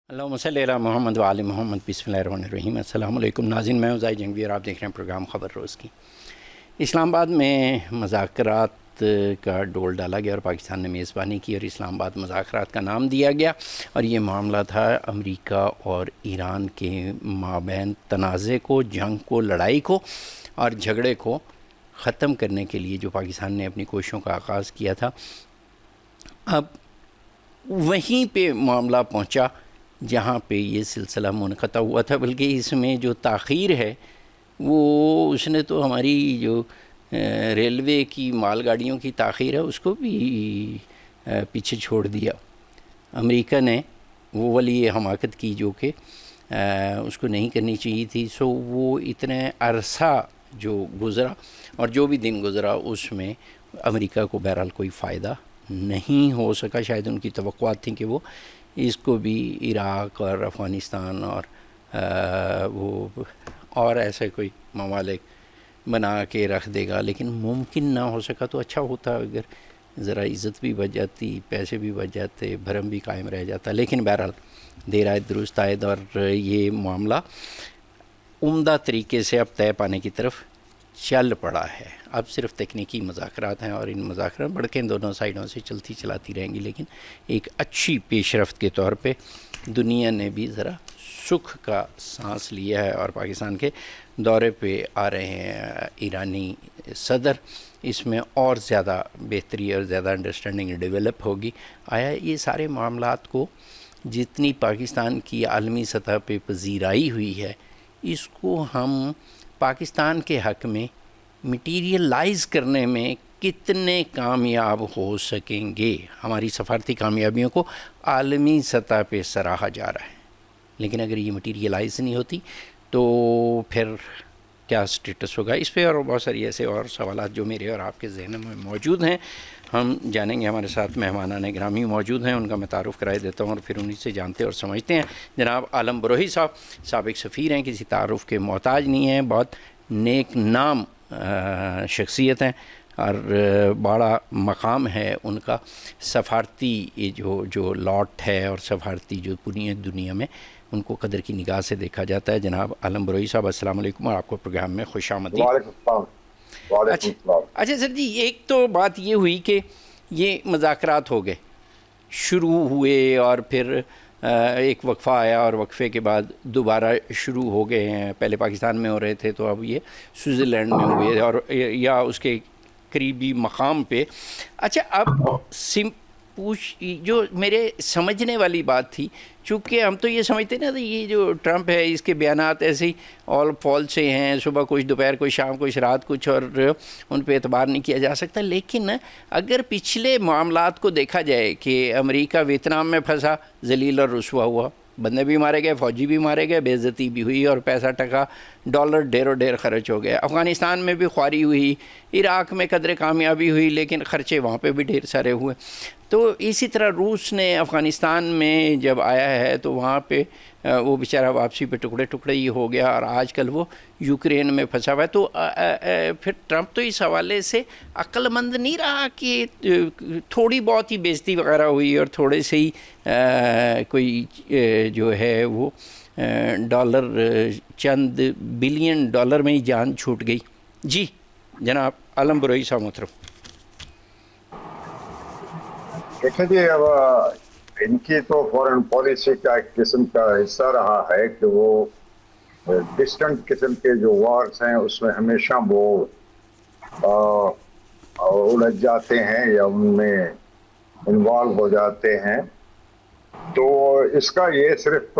اللہم صلی علی محمد وآل محمد بسم اللہ الرحمن الرحیم۔ السلام علیکم ناظرین، میں زاہد جنگوی اور آپ دیکھ رہے ہیں پروگرام خبر روز کی۔ اسلام آباد میں مذاکرات کا ڈول ڈالا گیا اور پاکستان نے میزبانی کی اور اسلام آباد مذاکرات کا نام دیا گیا، اور یہ معاملہ تھا امریکہ اور ایران کے مابین تنازع کو، جنگ کو، لڑائی کو اور جھگڑے کو ختم کرنے کے لیے جو پاکستان نے اپنی کوششوں کا آغاز کیا تھا۔ اب وہیں پہ معاملہ پہنچا جہاں پہ یہ سلسلہ منقطع ہوا تھا، بلکہ اس میں جو تاخیر ہے وہ اس نے تو ہماری جو ریلوے کی مال گاڑیوں کی تاخیر ہے اس کو بھی پیچھے چھوڑ دیا۔ امریکہ نے وہ والی حماقت کی جو کہ اس کو نہیں کرنی چاہیے تھی، سو وہ اتنے عرصہ جو گزرا اور جو بھی دن گزرا اس میں امریکہ کو بہرحال کوئی فائدہ نہیں ہو سکا۔ شاید ان کی توقعات تھیں کہ وہ اس کو بھی عراق اور افغانستان اور وہ اور ایسے کوئی ممالک بنا کے رکھ دے گا، لیکن ممکن نہ ہو سکا۔ تو اچھا ہوتا اگر ذرا عزت بھی بچ جاتی، پیسے بھی بچ جاتے، بھرم بھی قائم رہ جاتا، لیکن بہرحال دیر آئے درست آئے، اور یہ معاملہ عمدہ طریقے سے اب طے پانے کی طرف چل پڑا ہے۔ اب صرف تکنیکی مذاکرات ہیں اور ان مذاکرات بڑکیں دونوں سائڈوں سے چلاتی رہیں گی، لیکن ایک اچھی پیش رفت کے طور پہ دنیا نے بھی ذرا سکھ کا سانس لیا ہے، اور پاکستان کے دورے پہ آ رہے ہیں ایرانی صدر، اس میں اور زیادہ بہتری اور زیادہ انڈرسٹینڈنگ ڈیولپ ہوگی۔ آیا یہ سارے معاملات کو جتنی پاکستان کی عالمی سطح پہ پذیرائی ہوئی ہے، اس کو ہم پاکستان کے حق میں مٹیریلائز کرنے میں کتنے کامیاب ہو سکیں گے؟ ہماری سفارتی کامیابیوں کو عالمی سطح پہ سراہا جا رہا ہے، لیکن اگر یہ مٹیریلائز نہیں ہوتی تو پھر کیا سٹیٹس ہوگا؟ اس پہ اور بہت ساری ایسے اور سوالات جو میرے اور آپ کے ذہن میں موجود ہیں ہم جانیں گے۔ ہمارے ساتھ مہمانان گرامی موجود ہیں، ان کا میں تعارف کرائے دیتا ہوں اور پھر انہی سے جانتے اور سمجھتے ہیں۔ جناب عالم بروہی صاحب سابق سفیر ہیں، کسی تعارف کے محتاج نہیں ہیں، بہت نیک نام شخصیت ہیں اور بڑا مقام ہے ان کا، سفارتی جو لاٹ ہے اور سفارتی جو پوری دنیا میں ان کو قدر کی نگاہ سے دیکھا جاتا ہے۔ جناب عالم بروہی صاحب السلام علیکم اور آپ کو پروگرام میں خوش آمدید۔ وعلیکم السلام۔ وعلیکم السلام۔ اچھا سر جی، ایک تو بات یہ ہوئی کہ یہ مذاکرات ہو گئے، شروع ہوئے اور پھر ایک وقفہ آیا اور وقفے کے بعد دوبارہ شروع ہو گئے ہیں۔ پہلے پاکستان میں ہو رہے تھے تو اب یہ سوئٹزرلینڈ میں ہوئے اور یا اس کے قریبی مقام پہ۔ اچھا اب جو میرے سمجھنے والی بات تھی، چونکہ ہم تو یہ سمجھتے نا یہ جو ٹرمپ ہے اس کے بیانات ایسے ہی آل فال سے ہیں، صبح کچھ، دوپہر کچھ، شام کچھ، رات کچھ، اور ان پہ اعتبار نہیں کیا جا سکتا۔ لیکن اگر پچھلے معاملات کو دیکھا جائے کہ امریکہ ویتنام میں پھنسا، ذلیل اور رسوا ہوا، بندے بھی مارے گئے، فوجی بھی مارے گئے، بے عزتی بھی ہوئی اور پیسہ ٹکا ڈالر ڈھیر و ڈھیر خرچ ہو گئے۔ افغانستان میں بھی خواری ہوئی، عراق میں قدر کامیابی ہوئی، لیکن خرچے وہاں پہ بھی ڈھیر سارے ہوئے۔ تو اسی طرح روس نے افغانستان میں جب آیا ہے تو وہاں پہ وہ بیچارہ واپسی پہ ٹکڑے ٹکڑے ہی ہو گیا، اور آج کل وہ یوکرین میں پھنسا ہوا ہے۔ تو پھر ٹرمپ تو اس حوالے سے عقل مند نہیں رہا کہ تھوڑی بہت ہی بے عزتی وغیرہ ہوئی اور تھوڑے سے ہی کوئی جو ہے وہ ڈالر، چند بلین ڈالر میں ہی جان چھوٹ گئی۔ جی جناب عالم بروہی صاحب محترم۔ دیکھیں جی، اب ان کی تو فورن پالیسی کا ایک قسم کا حصہ رہا ہے کہ وہ ڈسٹنٹ قسم کے جو وارز ہیں اس میں ہمیشہ وہ الجھ جاتے ہیں یا ان میں انوالو ہو جاتے ہیں۔ تو اس کا یہ صرف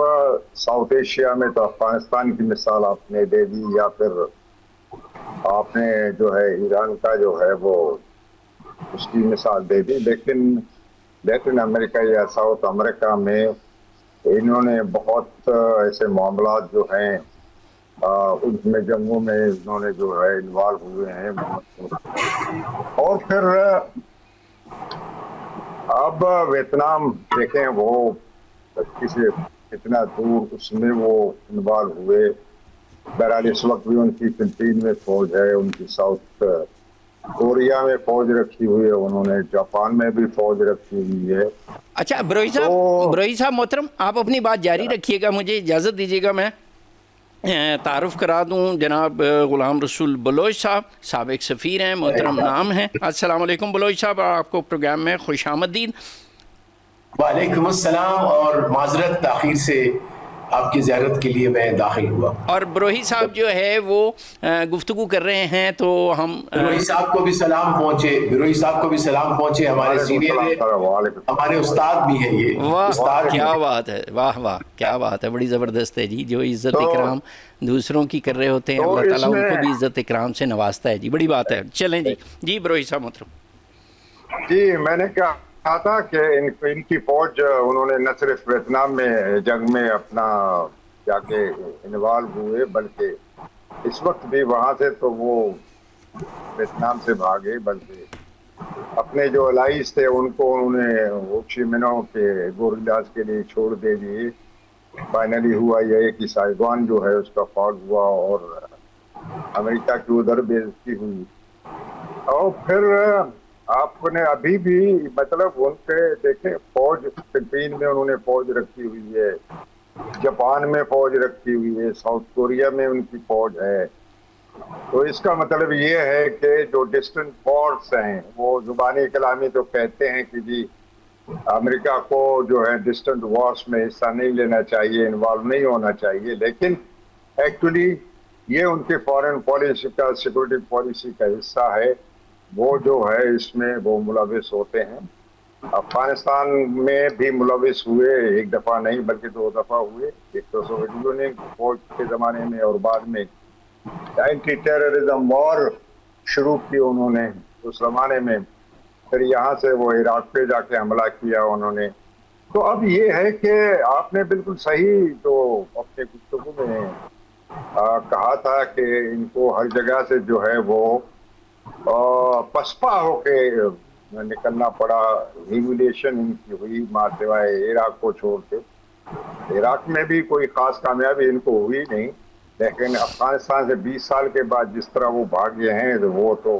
ساؤتھ ایشیا میں تو افغانستان کی مثال آپ نے دے دی، یا پھر آپ نے جو ہے ایران کا جو ہے وہ اس کی مثال دے دی، لیکن لیٹن امریکہ یا ساؤتھ امریکہ میں انہوں نے بہت ایسے معاملات جو ہیں ان میں جنگوں میں انہوں نے جو ہے انوالو ہوئے ہیں۔ اور پھر اب ویتنام دیکھیں، وہ کسی اتنا دور اس میں وہ انوالو ہوئے۔ بہرحال اس وقت بھی ان کی فلپین میں فوج ہے، ان کی ساؤتھ کوریا میں فوج رکھی ہوئی ہے انہوں نے, جاپان میں بھی فوج رکھی ہوئی ہے. اچھا بروئی صاحب محترم, آپ اپنی بات جاری رکھیے گا, مجھے اجازت دیجیے گا میں تعارف کرا دوں. جناب غلام رسول بلوچ صاحب سابق سفیر ہیں, محترم نام ہیں. السلام علیکم بلوچ صاحب, آپ کو پروگرام میں خوش آمدید. وعلیکم السلام, اور معذرت تاخیر سے آپ کی زیارت کے لیے میں داخل ہوا. اور بروہی صاحب جو ہے وہ گفتگو کر رہے ہیں, تو ہم بروہی صاحب کو بھی سلام پہنچے, بروہی صاحب کو بھی سلام پہنچے, ہمارے سینئر ہیں, ہمارے استاد بھی ہیں یہ. واہ کیا بات ہے, واہ واہ کیا بات ہے, بڑی زبردست ہے جی. جو عزت اکرام دوسروں کی کر رہے ہوتے ہیں, اللہ تعالیٰ ان کو بھی عزت اکرام سے نوازتا ہے جی, بڑی بات ہے. چلیں جی, جی بروہی صاحب محترم. جی میں نے کہا تھا کہ ان کی فوج انہوں نے نہ صرف ویتنام میں جنگ میں اپنا جا کے انوالو ہوئے, بلکہ اس وقت بھی وہاں سے تو وہ ویتنام سے بھاگے, بلکہ اپنے جو الائز تھے ان کو انہوں نے ہو چی منو کے گوریلاز کے لیے چھوڑ دے دیے. فائنلی ہوا یہ کہ سائیگون جو ہے اس کا فال ہوا اور امریکہ کی ادھر بےعزتی ہوئی. اور پھر آپ نے ابھی بھی مطلب ان کے دیکھیں, فوج فلپین میں انہوں نے فوج رکھی ہوئی ہے, جاپان میں فوج رکھی ہوئی ہے, ساؤتھ کوریا میں ان کی فوج ہے. تو اس کا مطلب یہ ہے کہ جو ڈسٹنٹ فورس ہیں وہ زبانی کلامی تو کہتے ہیں کہ جی امریکہ کو جو ہے ڈسٹنٹ وارس میں حصہ نہیں لینا چاہیے, انوالو نہیں ہونا چاہیے, لیکن ایکچولی یہ ان کی فارن پالیسی کا, سیکورٹی پالیسی کا حصہ ہے. وہ جو ہے اس میں وہ ملوث ہوتے ہیں. افغانستان میں بھی ملوث ہوئے, ایک دفعہ نہیں بلکہ 2 دفعہ ہوئے, ایک تو سوویت یونین فوج کے زمانے میں, اور بعد میں اینٹی ٹیررزم وار شروع کی انہوں نے اس زمانے میں. پھر یہاں سے وہ عراق پہ جا کے حملہ کیا انہوں نے. تو اب یہ ہے کہ آپ نے بالکل صحیح جو اپنے گفتگو میں کہا تھا کہ ان کو ہر جگہ سے جو ہے وہ پسپا ہو کے نکلنا پڑا. ہیولیشن ان کی ہوئی ماں سوائے عراق کو چھوڑ کے. عراق میں بھی کوئی خاص کامیابی ان کو ہوئی نہیں, لیکن افغانستان سے 20 سال کے بعد جس طرح وہ بھاگے ہیں وہ تو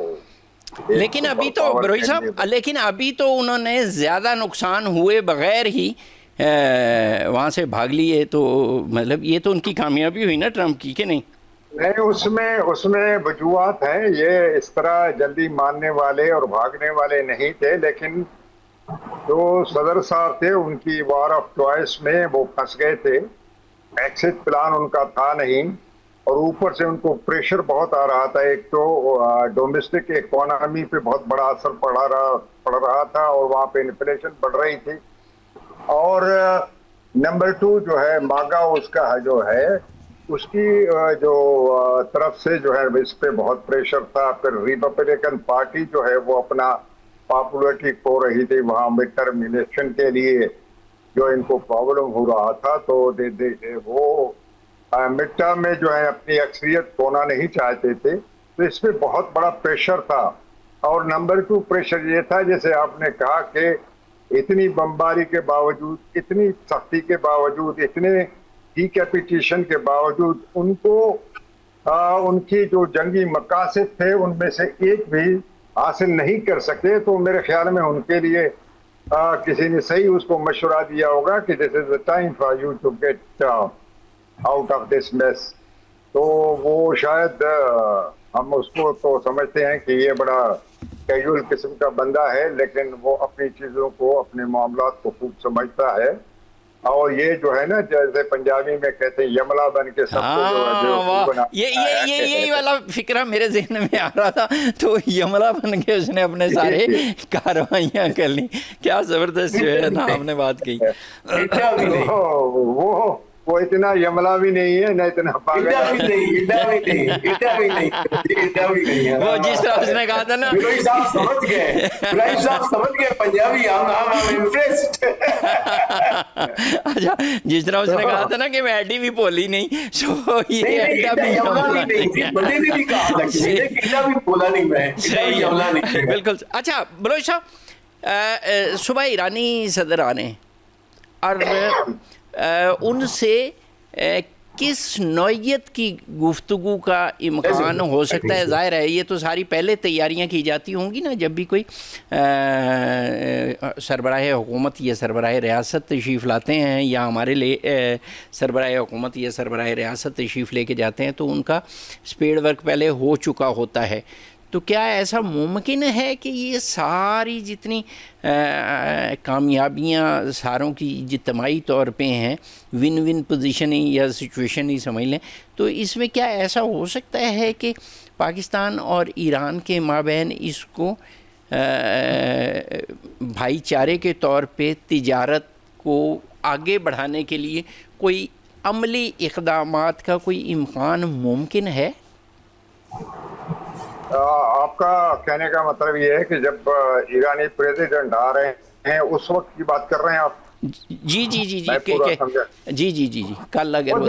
لیکن ابھی تو بروہی صاحب, لیکن ابھی تو انہوں نے زیادہ نقصان ہوئے بغیر ہی وہاں سے بھاگ لیے, تو مطلب یہ تو ان کی کامیابی ہوئی نا ٹرمپ کی, کہ نہیں؟ نہیں, اس میں وجوہات ہیں. یہ اس طرح جلدی ماننے والے اور بھاگنے والے نہیں تھے, لیکن جو صدر صاحب تھے ان کی وار آف چوائس میں وہ پھنس گئے تھے. ایکسٹ پلان ان کا تھا نہیں, اور اوپر سے ان کو پریشر بہت آ رہا تھا. ایک تو ڈومیسٹک اکانومی پہ بہت بڑا اثر پڑ رہا تھا, اور وہاں پہ انفلیشن بڑھ رہی تھی, اور نمبر 2 جو ہے ماگا اس کا جو ہے اس کی جو طرف سے جو ہے اس پہ بہت پریشر تھا. پھر ریپبلکن پارٹی جو ہے وہ اپنا پاپولرٹی کھو رہی تھی وہاں مڈ ٹرم الیکشن کے لیے, جو ان کو پرابلم ہو رہا تھا. تو وہ مڈ ٹرم میں جو ہے اپنی اکثریت کھونا نہیں چاہتے تھے, تو اس پہ بہت بڑا پریشر تھا. اور نمبر 2 پریشر یہ تھا, جیسے آپ نے کہا کہ اتنی بمباری کے باوجود, اتنی سختی کے باوجود, اتنے ڈیکیپیٹیشن کے باوجود ان کو ان کی جو جنگی مقاصد تھے ان میں سے ایک بھی حاصل نہیں کر سکے. تو میرے خیال میں ان کے لیے کسی نے صحیح اس کو مشورہ دیا ہوگا کہ this is a time for you to get out of this mess. تو وہ شاید ہم اس کو تو سمجھتے ہیں کہ یہ بڑا کیجول قسم کا بندہ ہے, لیکن وہ اپنی چیزوں کو, اپنے معاملات کو خوب سمجھتا ہے. اور یہ جو ہے نا, جیسے پنجابی میں کہتے ہیں یملا بن کے سب کو جو یہی والا فکرہ میرے ذہن میں آ رہا تھا. تو یملا بن کے اس نے اپنے سارے کاروائیاں کر لی. کیا زبردست جو ہے نا آپ نے بات کہی. وہ اتنا یملا بھی نہیں ہے, نہ اتنا پاگل وہ جس طرح اس نے کہا تھا نا, اچھا جس طرح اس نے کہا تھا نا کہ میں ایڈی بھی بولی نہیں, سو یہ ایڈا بھی بالکل. اچھا بلوچ صاحب, صبح ایرانی صدر آنے اور ان سے کس نوعیت کی گفتگو کا امکان ہو سکتا ہے؟ ظاہر ہے یہ تو ساری پہلے تیاریاں کی جاتی ہوں گی نا، جب بھی کوئی سربراہ حکومت یا سربراہ ریاست تشریف لاتے ہیں، یا ہمارے لیے سربراہ حکومت یا سربراہ ریاست تشریف لے کے جاتے ہیں، تو ان کا اسپیڈ ورک پہلے ہو چکا ہوتا ہے. تو کیا ایسا ممکن ہے کہ یہ ساری جتنی کامیابیاں ساروں کی اجتماعی طور پہ ہیں، ون ون پوزیشن ہی یا سچویشن ہی سمجھ لیں، تو اس میں کیا ایسا ہو سکتا ہے کہ پاکستان اور ایران کے مابین اس کو بھائی چارے کے طور پہ تجارت کو آگے بڑھانے کے لیے کوئی عملی اقدامات کا کوئی امکان ممکن ہے؟ آپ کا کہنے کا مطلب یہ ہے کہ جب ایرانی پریزیڈنٹ آ رہے ہیں اس وقت کی بات کر رہے ہیں آپ؟ جی جی جی جی جی جی کل اگر وہ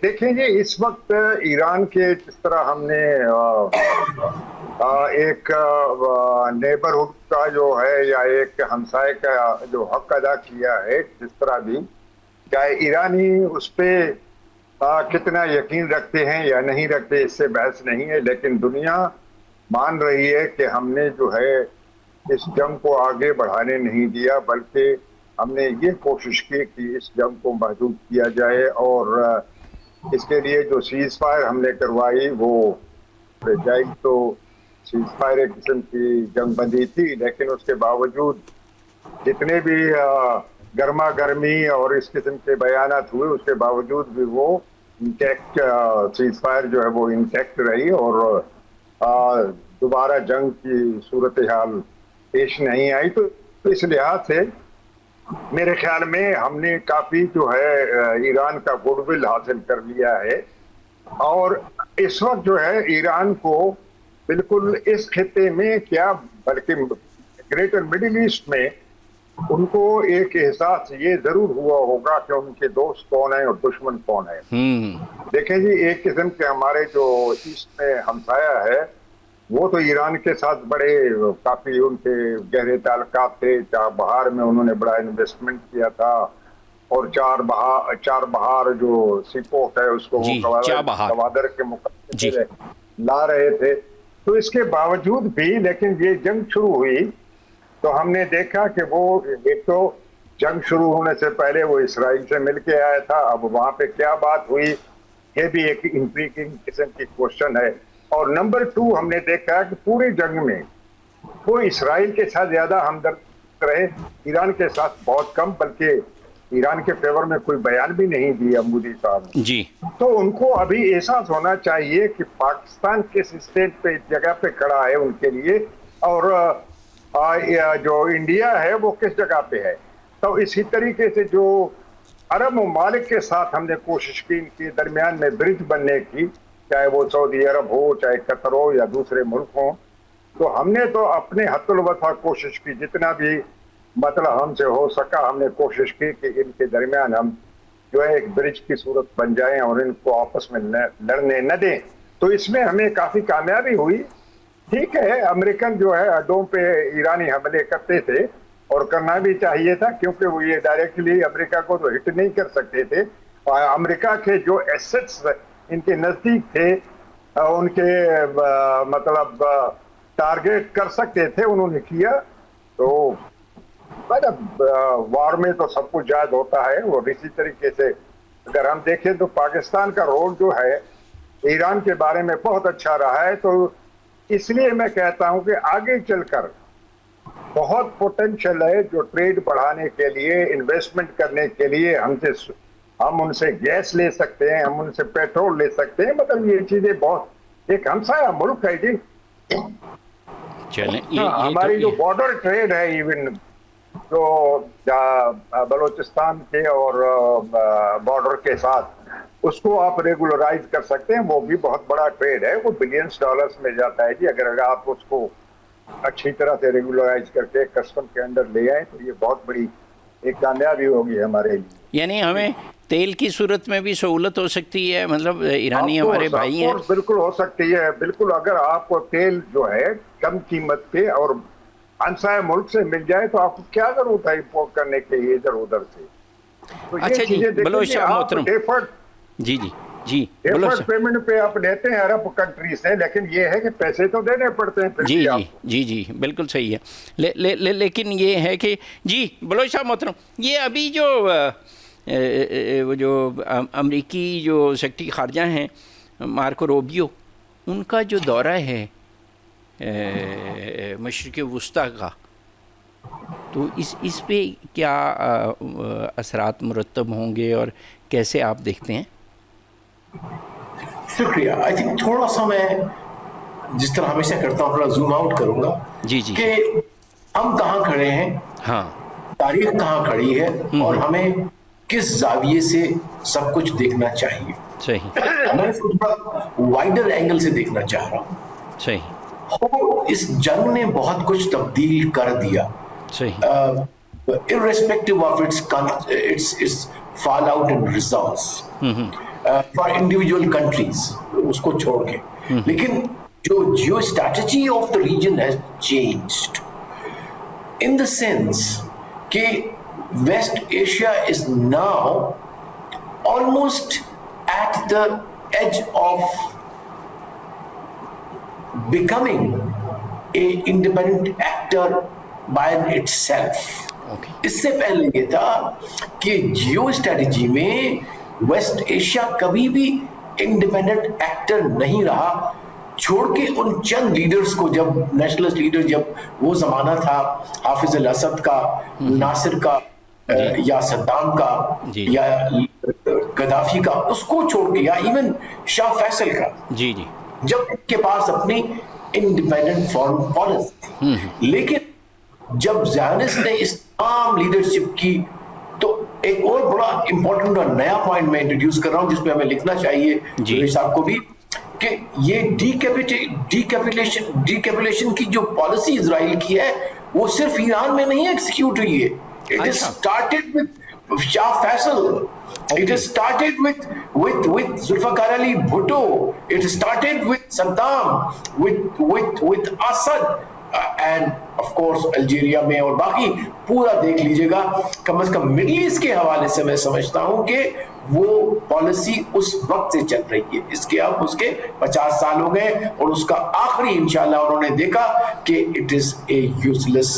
دیکھیں جی، اس وقت ایران کے جس طرح ہم نے ایک نیبرہڈ کا جو ہے یا ایک ہمسائے کا جو حق ادا کیا ہے، جس طرح بھی چاہے ایرانی اس پہ کتنا یقین رکھتے ہیں یا نہیں رکھتے، اس سے بحث نہیں ہے، لیکن دنیا مان رہی ہے کہ ہم نے جو ہے اس جنگ کو آگے بڑھانے نہیں دیا، بلکہ ہم نے یہ کوشش کی کہ اس جنگ کو محدود کیا جائے، اور اس کے لیے جو سیز فائر ہم نے کروائی وہ جائز تو سیز فائر ایک قسم کی جنگ بندی تھی، لیکن اس کے باوجود جتنے بھی گرما گرمی اور اس قسم کے بیانات ہوئے، اس کے باوجود بھی وہ انٹیکٹ سیز فائر جو ہے وہ انٹیکٹ رہی، اور دوبارہ جنگ کی صورتحال پیش نہیں آئی. تو اس لحاظ سے میرے خیال میں ہم نے کافی جو ہے ایران کا گڈ ول حاصل کر لیا ہے، اور اس وقت جو ہے ایران کو بالکل اس خطے میں کیا بلکہ گریٹر مڈل ایسٹ میں ان کو ایک احساس یہ ضرور ہوا ہوگا کہ ان کے دوست کون ہیں اور دشمن کون ہیں. دیکھیں جی، ایک قسم کے ہمارے جو ایسٹ میں ہمسایہ ہے وہ تو ایران کے ساتھ بڑے کافی ان کے گہرے تعلقات تھے. چار بہار میں انہوں نے بڑا انویسٹمنٹ کیا تھا، اور چار بہار جو سی پورٹ ہے اس کو گوادر کے مقابلے لا رہے تھے. تو اس کے باوجود بھی لیکن یہ جنگ شروع ہوئی تو ہم نے دیکھا کہ وہ ایک تو جنگ شروع ہونے سے پہلے وہ اسرائیل سے مل کے آیا تھا. اب وہاں پہ کیا بات ہوئی یہ بھی ایک انٹریگنگ قسم کی کوشچن ہے. اور نمبر 2 ہم نے دیکھا کہ پورے جنگ میں وہ اسرائیل کے ساتھ زیادہ ہمدرد رہے، ایران کے ساتھ بہت کم، بلکہ ایران کے فیور میں کوئی بیان بھی نہیں دیا مودی صاحب نے. جی تو ان کو ابھی احساس ہونا چاہیے کہ پاکستان کس اسٹیٹ پہ جگہ پہ کھڑا ہے ان کے لیے، اور جو انڈیا ہے وہ کس جگہ پہ ہے. تو اسی طریقے سے جو عرب ممالک کے ساتھ ہم نے کوشش کی ان کے درمیان میں برج بننے کی، چاہے وہ سعودی عرب ہو، چاہے قطر ہو یا دوسرے ملک ہوں، تو ہم نے تو اپنے حد الوسع کوشش کی، جتنا بھی مطلب ہم سے ہو سکا ہم نے کوشش کی کہ ان کے درمیان ہم جو ہے ایک برج کی صورت بن جائیں اور ان کو آپس میں لڑنے نہ دیں. تو اس میں ہمیں کافی کامیابی ہوئی. ٹھیک ہے، امریکن جو ہے اڈوں پہ ایرانی حملے کرتے تھے، اور کرنا بھی چاہیے تھا، کیونکہ وہ یہ ڈائریکٹلی امریکہ کو تو ہٹ نہیں کر سکتے تھے. امریکہ کے جو ایسٹس ان کے نزدیک تھے ان کے مطلب ٹارگیٹ کر سکتے تھے، انہوں نے کیا. تو وار میں تو سب کچھ جائز ہوتا ہے. اور اسی طریقے سے اگر ہم دیکھیں تو پاکستان کا رول جو ہے ایران کے بارے میں بہت اچھا رہا ہے. تو اس لیے میں کہتا ہوں کہ آگے چل کر بہت پوٹینشیل ہے جو ٹریڈ بڑھانے کے لیے، انویسٹمنٹ کرنے کے لیے. ہم ان سے گیس لے سکتے ہیں، ہم ان سے پیٹرول لے سکتے ہیں. مطلب یہ چیزیں بہت ایک ہمسایہ ملک ہے جی. ہماری جو بارڈر ٹریڈ ہے، ایون جو بلوچستان کے اور بارڈر کے ساتھ، اس کو آپ ریگولرائز کر سکتے ہیں. وہ بھی بہت بڑا ٹریڈ ہے، وہ بلینز ڈالرز میں جاتا ہے جی. اگر آپ اس کو اچھی طرح سے ریگولرائز کر کے کسٹم کے اندر لے آئیں تو یہ بہت بڑی ایک کامیابی ہوگی ہمارے لیے. یعنی ہمیں تیل کی صورت میں بھی سہولت ہو سکتی ہے. مطلب ایرانی ہمارے بھائی ہیں. بالکل ہو سکتی ہے، بالکل. اگر آپ کو تیل جو ہے کم قیمت پہ اور ہمسایہ ملک سے مل جائے تو آپ کو کیا ضرورت ہے امپورٹ کرنے کے لیے ادھر ادھر سے. اچھا جی، بلوچ صاحب محترم، جی جی جی ڈیفرڈ پیمنٹ پہ آپ لیتے ہیں عرب کنٹری سے، لیکن یہ ہے کہ پیسے تو دینے پڑتے ہیں پھر جی بھی جی آپ کو۔ جی جی بالکل صحیح ہے، لیکن یہ ہے کہ جی بلوچ صاحب محترم، یہ ابھی جو وہ جو امریکی جو سیکرٹری خارجہ ہیں مارکو روبیو، ان کا جو دورہ ہے مشرق وسطیٰ کا، تو اس پہ کیا اثرات مرتب ہوں گے اور کیسے آپ دیکھتے ہیں؟ شکریہ. آئی تھنک تھوڑا سا میں جس طرح ہمیشہ کرتا ہوں تھوڑا زوم آؤٹ کروں گا جی جی کہ ہم کہاں کھڑے ہیں، ہاں تاریخ کہاں کھڑی ہے، اور ہمیں کس زاویے سے سب کچھ دیکھنا چاہیے. صحیح میں اس کو تھوڑا وائڈر اینگل سے دیکھنا چاہ رہا ہوں. صحیح اس جنگ نے بہت کچھ تبدیل کر دیا، صحیح irrespective of its fallout and results for individual countries، اس کو چھوڑ کے. لیکن جو geo strategy of the region has changed in the sense کہ West Asia is now almost at the edge of becoming a independent actor by itself. اس سے پہلے یہ تھا کہ جیو اسٹریٹجی میں ویسٹ ایشیا کبھی بھی انڈیپینڈنٹ ایکٹر نہیں رہا، چھوڑ کے ان چند لیڈرز کو، جب نیشنلسٹ لیڈر، جب وہ زمانہ تھا حافظ الاسد کا، ناصر کا، یا صدام کا، یا گدافی کا، اس کو چھوڑ کے، یا ایون شاہ فیصل کا، جی جی جب ان کے پاس اپنی انڈیپینڈنٹ فارن پالیسی تھی. لیکن جب زیونسٹ نے اس تمام لیڈرشپ کی، تو ایک اور بڑا امپورٹنٹ اور نیا پوائنٹ میں انٹروڈیوس کر رہا ہوں جس پہ ہمیں لکھنا چاہیے جی صاحب کو بھی، کہ یہ ڈی کیپولیشن کی جو پالیسی اسرائیل کی ہے وہ صرف ایران میں نہیں ایکسیکیوٹ ہوئی ہے. It is started with Shah Faisal. It is started with Zulfikar Ali Bhutto. It started with Saddam, with Assad, and of course Algeria میں، اور باقی پورا دیکھ لیجئے گا. کم از کم مڈل ایسٹ کے حوالے سے میں سمجھتا ہوں کہ وہ پالیسی اس وقت سے چل رہی ہے. اس کے اب اس کے 50 سال ہو گئے، اور اس کا آخری انشاءاللہ انہوں نے دیکھا کہ it is a useless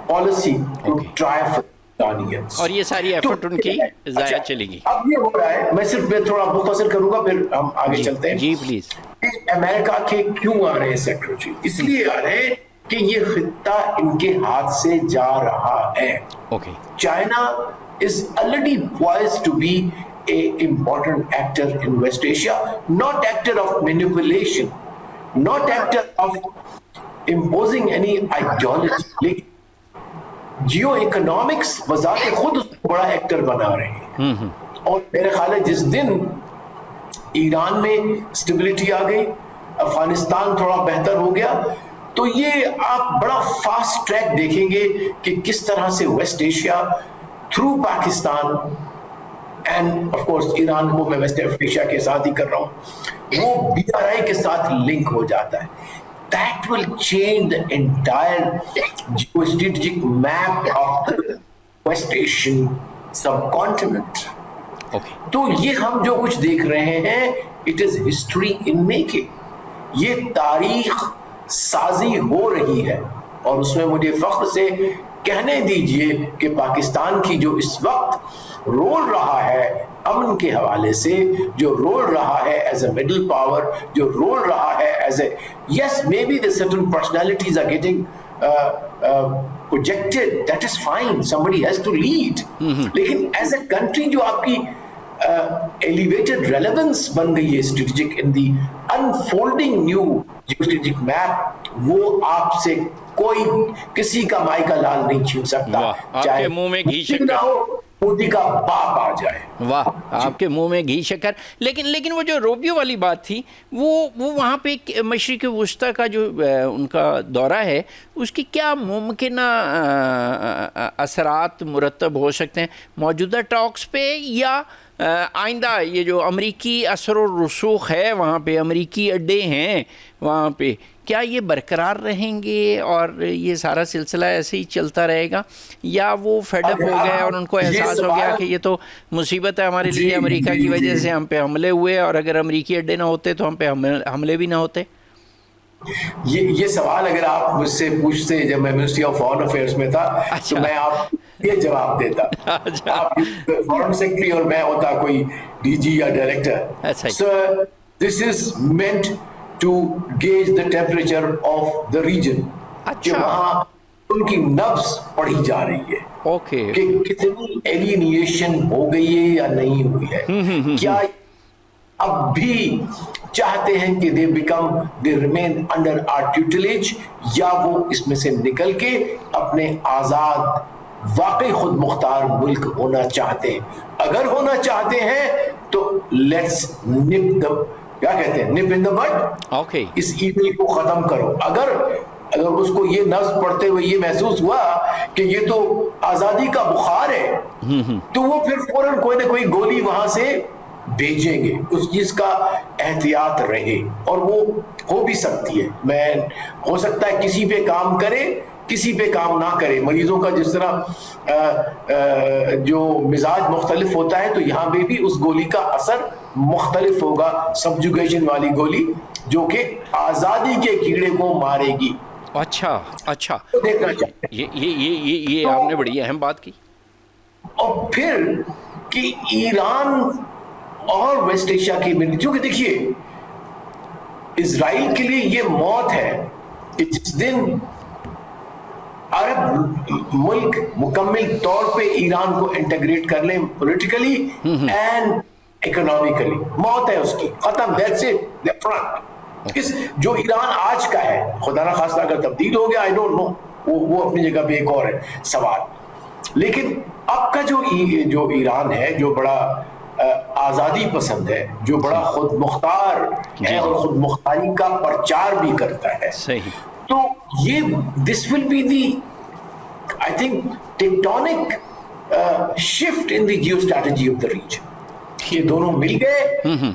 policy to try for Iranians. اور یہ ساری ایفرٹ ان کی ضائع چلے گی. اب یہ ہو رہا ہے، میں صرف تھوڑا مختصر کروں گا پھر ہم آگے چلتے ہیں. جی پلیز. امریکہ کے کیوں آ رہے ہیں سیکرٹری؟ اس لیے آ رہے ہیں کہ یہ خطہ ان کے ہاتھ سے جا رہا ہے. China is already poised to be a important actor in West Asia, not actor of manipulation, not actor of imposing any ideology. لیکن جیو اکنامکس بذات خود بڑا ایکٹر بنا رہے ہیں. اور میرے خیال ہے جس دن ایران میں اسٹیبلٹی آ گئی، افغانستان تھوڑا بہتر ہو گیا، تو یہ آپ بڑا فاسٹ ٹریک دیکھیں گے کہ کس طرح سے West Asia through Pakistan and of course Iran کو میں ویسٹ ایشیا کے ساتھ ہی کر رہا ہوں، وہ بی آر آئی کے ساتھ لنک ہو جاتا ہے. That will change the entire geostrategic map of the West Asian subcontinent. تو یہ ہم جو کچھ دیکھ رہے ہیں it is history in making. یہ تاریخ سازی ہو رہی ہے، اور اس میں مجھے فخر سے کہنے دیجئے کہ پاکستان کی جو اس وقت رول رہا ہے امن کے حوالے سے، جو رول رہا ہے ایز اے مڈل پاور، جو رول رہا ہے as a yes maybe the certain personalities are getting projected, that is fine, somebody has to lead. لیکن ایز اے کنٹری جو آپ کی elevated relevance بن گئی ہے strategic in the unfolding new geostrategic map، وہ آپ سے کوئی کسی کا مائی کا لال نہیں چھین سکتا، آپ کے منہ میں گھی شکر ہو مودی کا باپ آ جائے. واہ، آپ کے منہ میں گھی شکر. لیکن وہ جو روبیو والی بات تھی، وہ وہاں پہ مشرق وسطیٰ کا جو ان کا دورہ ہے، اس کی کیا ممکنہ اثرات مرتب ہو سکتے ہیں موجودہ ٹاکس پہ، یا آئندہ یہ جو امریکی اثر و رسوخ ہے وہاں پہ، امریکی اڈے ہیں وہاں پہ، کیا یہ برقرار رہیں گے اور یہ سارا سلسلہ ایسے ہی چلتا رہے گا، یا وہ فیڈ اپ ہو گئے اور ان کو احساس ہو گیا کہ یہ تو مصیبت ہے ہمارے لیے، امریکہ کی وجہ سے ہم پہ حملے ہوئے، اور اگر امریکی اڈے نہ ہوتے تو ہم پہ حملے بھی نہ ہوتے؟ یہ سوال اگر آپ مجھ سے پوچھتے جب میں منسٹری آف فارن افیئرس میں تھا تو میں آپ یہ جواب دیتا. آپ فارن سیکرٹری اور میں ہوتا کوئی ڈی جی یا director. Sir this is meant to gauge the temperature of the region, کہ وہاں ان کی نبض پڑھی جا رہی ہے کہ کتنی ایلینیشن ہو گئی ہے یا نہیں ہوئی ہے، کیا اب بھی چاہتے ہیں کہ they remain under our tutelage، یا وہ اس میں سے نکل کے اپنے آزاد واقعی خود مختار ملک ہونا چاہتے ہیں. اگر ہونا چاہتے ہیں تو let's کیا کہتے ہیں nip in the bud، اس ایونل کو ختم کرو. اگر اس کو یہ نبض پڑھتے ہوئے یہ محسوس ہوا کہ یہ تو آزادی کا بخار ہے، تو وہ پھر فوراً کوئی نہ کوئی گولی وہاں سے بھیجیں گے. اس چیز کا احتیاط رہے، اور وہ ہو بھی سکتی ہے. میں ہو سکتا ہے کسی پہ کام کرے، کسی پہ کام نہ کرے. مریضوں کا جس طرح جو مزاج مختلف ہوتا ہے، تو یہاں پہ بھی اس گولی کا اثر مختلف ہوگا. سبجوگیشن والی گولی جو کہ آزادی کے کیڑے کو مارے گی. اچھا دیکھنا چاہیے. یہ آپ نے بڑی اہم بات کی. اور پھر کہ ایران اور ویسٹ ایشیا کی ملک، کیونکہ دیکھیے اسرائیل کے لیے یہ موت ہے کہ جس دن عرب ملک مکمل طور پہ ایران کو انٹیگریٹ کر لیں پولیٹیکلی اینڈ اکنامکلی، موت ہے اس کی، ختم. That's it, the front. جو ایران آج کا ہے، خدا نہ خواستہ اگر تبدیل ہو گیا، آئی ڈونٹ نو، وہ اپنی جگہ پہ ایک اور ہے سوال. لیکن اب کا جو ایران ہے، جو بڑا آزادی پسند ہے، جو بڑا خود مختار ہے اور خود مختاری کا پرچار بھی کرتا ہے، تو یہ this will be the I think tectonic shift in the geostrategy of the region. یہ دونوں مل گئے.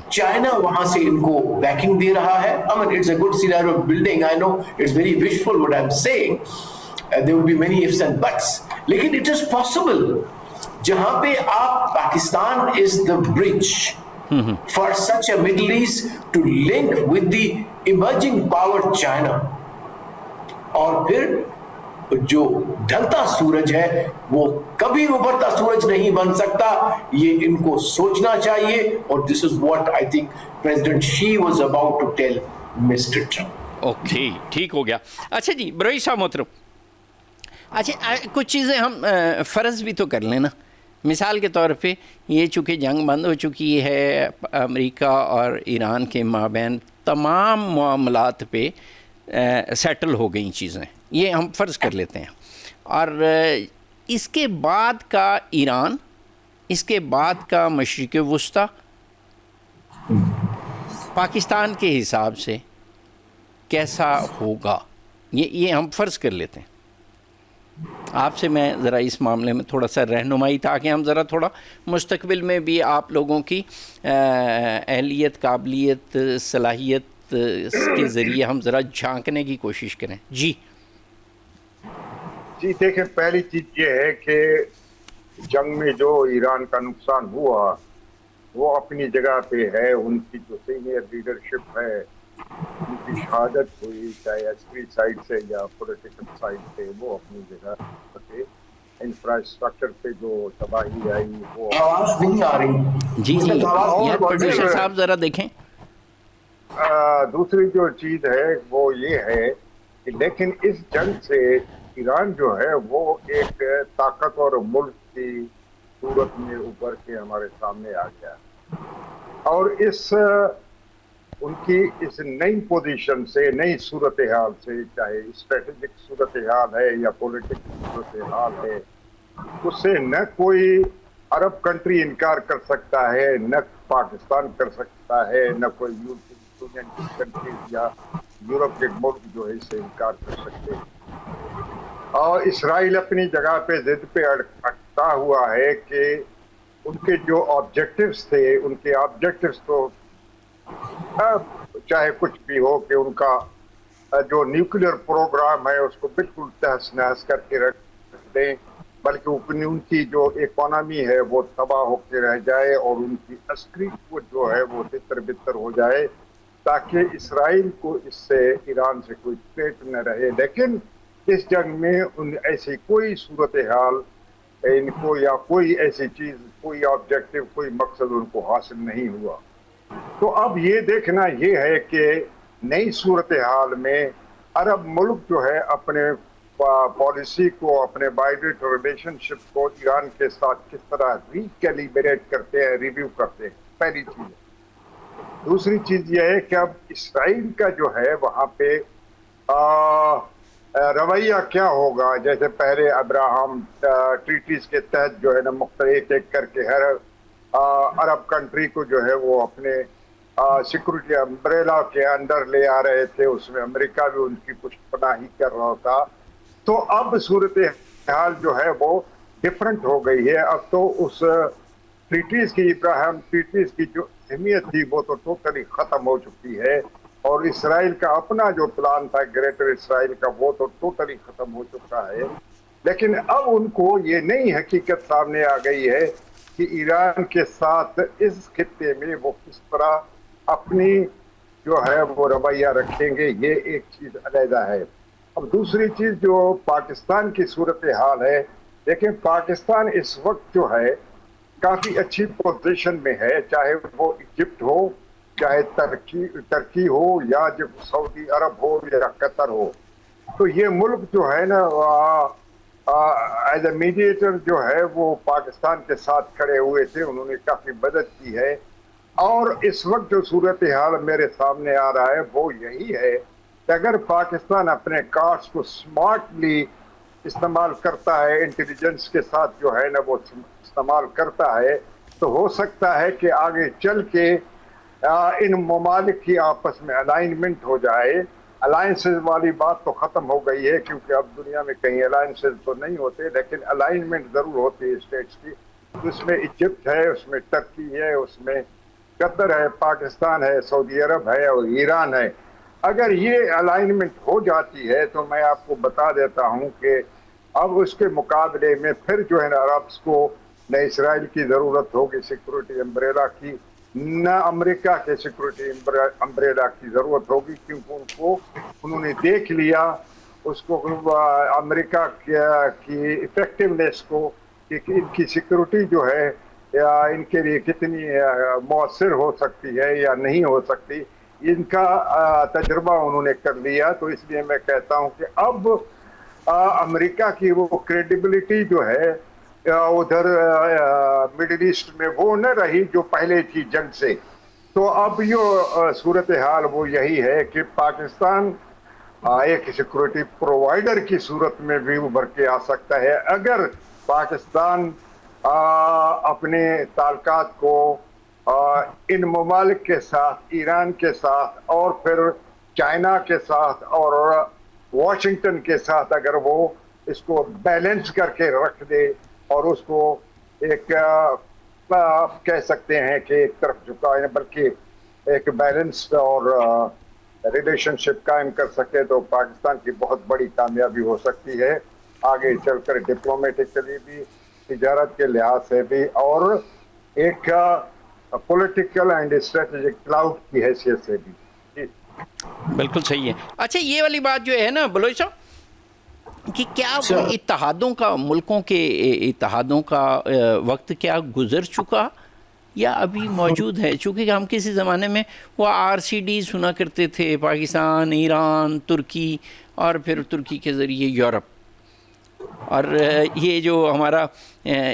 چائنا وہاں سے ان کو بیکنگ دے رہا ہے. I mean it's a good scenario of building. I know it's very wishful what I'm saying. There will be many ifs and buts. لیکن it is possible. جہاں پہ آپ Pakistan is the bridge for such a Middle East to link with the emerging power China. اور پھر جو ڈھلتا سورج ہے وہ کبھی ابھرتا سورج نہیں بن سکتا، یہ ان کو سوچنا چاہیے. اور this is what I think President Xi was about to tell Mr. Trump. Okay, ٹھیک ہو گیا. اچھا جی بروئی صاحب محترم، اچھا کچھ چیزیں ہم فرض بھی تو کر لیں نا. مثال کے طور پہ یہ چونکہ جنگ بند ہو چکی ہے، امریکہ اور ایران کے مابین تمام معاملات پہ سیٹل ہو گئیں چیزیں، یہ ہم فرض کر لیتے ہیں. اور اس کے بعد کا ایران، اس کے بعد کا مشرق وسطیٰ پاکستان کے حساب سے کیسا ہوگا، یہ ہم فرض کر لیتے ہیں. آپ سے میں ذرا اس معاملے میں تھوڑا سا رہنمائی، تاکہ ہم ذرا تھوڑا مستقبل میں بھی آپ لوگوں کی اہلیت، قابلیت، صلاحیت کے ذریعے ہم ذرا جھانکنے کی کوشش کریں. جی دیکھیں، پہلی چیز یہ ہے کہ جنگ میں جو ایران کا نقصان ہوا وہ اپنی جگہ پہ ہے. ان کی جو سینئر لیڈرشپ ہے، ان کی شہادت ہوئی، چاہے عسکری سائڈ سے یا پولیٹیکل سائڈ سے، وہ اپنی جگہ پہ. انفراسٹرکچر پہ جو تباہی آئی وہ آواز نہیں آ رہی. جی پروڈیوسر صاحب ذرا دیکھیں. دوسری جو چیز ہے وہ یہ ہے کہ لیکن اس جنگ سے ایران جو ہے وہ ایک طاقتور ملک کی صورت میں ابھر کے ہمارے سامنے آ گیا. اور ان کی اس نئی پوزیشن سے، نئی صورتحال سے، چاہے اسٹریٹجک صورتحال ہے یا پولیٹیکل صورتحال ہے، اس سے نہ کوئی عرب کنٹری انکار کر سکتا ہے، نہ پاکستان کر سکتا ہے، نہ کوئی یورپین یونین کی کنٹریز یا یورپ کے ملک جو ہے اس سے انکار کر سکتے ہیں. اور اسرائیل اپنی جگہ پہ ضد پہ اٹکا ہوا ہے کہ ان کے جو آبجیکٹیوز تھے، ان کے آبجیکٹیوز تو چاہے کچھ بھی ہو کہ ان کا جو نیوکلیئر پروگرام ہے اس کو بالکل تہس نہس کر کے رکھ دیں، بلکہ ان کی جو اکانومی ہے وہ تباہ ہو کے رہ جائے اور ان کی عسکری قوت جو ہے وہ تتر بتر ہو جائے، تاکہ اسرائیل کو اس سے ایران سے کوئی تھریٹ نہ رہے۔ لیکن اس جنگ میں ایسی کوئی صورتحال ان کو یا کوئی ایسی چیز، کوئی آبجیکٹو، کوئی مقصد ان کو حاصل نہیں ہوا۔ تو اب یہ دیکھنا یہ ہے کہ نئی صورتحال میں عرب ملک جو ہے اپنے پالیسی کو، اپنے بائیلیٹرل ریلیشن شپ کو ایران کے ساتھ کس طرح ریکیلیبریٹ کرتے ہیں، ریویو کرتے ہیں، پہلی چیز ہے۔ دوسری چیز یہ ہے کہ اب اسرائیل کا جو ہے وہاں پہ رویہ کیا ہوگا۔ جیسے پہلے ابراہم ٹریٹیز کے تحت جو ہے نا مختلف ایک کر کے ہر عرب کنٹری کو جو ہے وہ اپنے سیکورٹی امبریلا کے انڈر لے آ رہے تھے، اس میں امریکہ بھی ان کی کچھ پناہی کر رہا تھا۔ تو اب صورتحال جو ہے وہ ڈفرنٹ ہو گئی ہے۔ اب تو اس ٹریٹیز کی، ابراہم ٹریٹیز کی جو اہمیت تھی وہ تو ٹوٹلی ختم ہو چکی ہے، اور اسرائیل کا اپنا جو پلان تھا گریٹر اسرائیل کا وہ تو ٹوٹلی ختم ہو چکا ہے۔ لیکن اب ان کو یہ نئی حقیقت سامنے آ گئی ہے کہ ایران کے ساتھ اس خطے میں وہ کس طرح اپنی جو ہے وہ رویہ رکھیں گے، یہ ایک چیز علیحدہ ہے۔ اب دوسری چیز جو پاکستان کی صورتحال ہے، لیکن پاکستان اس وقت جو ہے کافی اچھی پوزیشن میں ہے، چاہے وہ ایجپٹ ہو، چاہے ترکی ہو، یا جب سعودی عرب ہو یا قطر ہو۔ تو یہ ملک جو ہے نا ایز اے میڈیٹر جو ہے وہ پاکستان کے ساتھ کھڑے ہوئے تھے، انہوں نے کافی مدد کی ہے۔ اور اس وقت جو صورتحال میرے سامنے آ رہا ہے وہ یہی ہے کہ اگر پاکستان اپنے کارڈز کو سمارٹلی استعمال کرتا ہے، انٹیلیجنس کے ساتھ جو ہے نا وہ استعمال کرتا ہے، تو ہو سکتا ہے کہ آگے چل کے ان ممالک کی آپس میں الائنمنٹ ہو جائے۔ الائنسز والی بات تو ختم ہو گئی ہے، کیونکہ اب دنیا میں کہیں الائنسز تو نہیں ہوتے، لیکن الائنمنٹ ضرور ہوتی ہے اسٹیٹس کی۔ اس میں ایجپٹ ہے، اس میں ترکی ہے، اس میں قطر ہے، پاکستان ہے، سعودی عرب ہے اور ایران ہے۔ اگر یہ الائنمنٹ ہو جاتی ہے تو میں آپ کو بتا دیتا ہوں کہ اب اس کے مقابلے میں پھر جو ہے نا عربس کو نہ اسرائیل کی ضرورت ہوگی سیکورٹی امبریلا کی، نہ امریکہ کے سیکورٹی امبریلا کی ضرورت ہوگی، کیونکہ انہوں نے دیکھ لیا اس کو امریکہ کی ایفیکٹونیس کو، کہ ان کی سیکورٹی جو ہے یا ان کے لیے کتنی مؤثر ہو سکتی ہے یا نہیں ہو سکتی، ان کا تجربہ انہوں نے کر لیا۔ تو اس لیے میں کہتا ہوں کہ اب امریکہ کی وہ کریڈیبلٹی جو ہے ادھر مڈل ایسٹ میں وہ نہ رہی جو پہلے تھی جنگ سے۔ تو اب یہ صورتحال وہ یہی ہے کہ پاکستان ایک سیکورٹی پرووائڈر کی صورت میں بھی ابھر کے آ سکتا ہے، اگر پاکستان اپنے تعلقات کو ان ممالک کے ساتھ، ایران کے ساتھ اور پھر چائنا کے ساتھ اور واشنگٹن کے ساتھ اگر وہ اس کو بیلنس کر کے رکھ دے اور اس کو ایک کہہ سکتے ہیں کہ ایک طرف جھکائے، بلکہ ایک بیلنس اور ریلیشن شپ قائم کر سکے، تو پاکستان کی بہت بڑی کامیابی ہو سکتی ہے آگے چل کر، ڈپلومیٹکلی بھی، تجارت کے لحاظ سے بھی، اور ایک پولیٹیکل اینڈ اسٹریٹجک کلاؤڈ کی حیثیت سے بھی۔ بالکل صحیح ہے۔ اچھا یہ والی بات جو ہے نا بلوچ صاحب کہ کیا اتحادوں کا، ملکوں کے اتحادوں کا وقت کیا گزر چکا یا ابھی موجود ہے؟ چونکہ ہم کسی زمانے میں وہ RCD سنا کرتے تھے، پاکستان، ایران، ترکی، اور پھر ترکی کے ذریعے یورپ، اور یہ جو ہمارا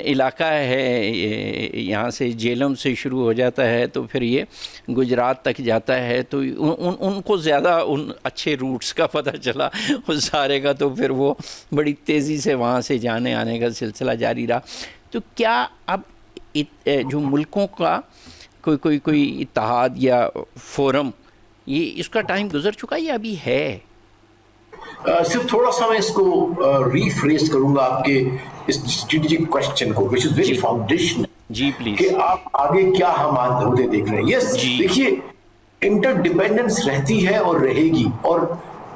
علاقہ ہے یہاں سے جیلم سے شروع ہو جاتا ہے تو پھر یہ گجرات تک جاتا ہے، تو ان کو زیادہ ان اچھے روٹس کا پتہ چلا اس سارے کا، تو پھر وہ بڑی تیزی سے وہاں سے جانے آنے کا سلسلہ جاری رہا۔ تو کیا اب جو ملکوں کا کوئی اتحاد یا فورم، یہ اس کا ٹائم گزر چکا یا ابھی ہے؟ صرف تھوڑا سا میں اس کو ریفریز کروں گا آپ کے اس اسٹریٹجک کوشچن کو، which is very foundational. جی پلیز، کہ آپ آگے کیا ہم ہوتے دیکھ رہے ہیں۔ یس، دیکھیے انٹر ڈیپینڈنس رہتی ہے اور رہے گی، اور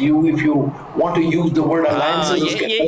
if you want to use the word alliances,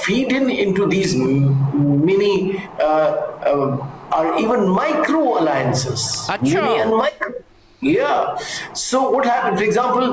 feed into these mini or even micro alliances. Mini and micro. Yeah. So what happened? For example,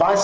5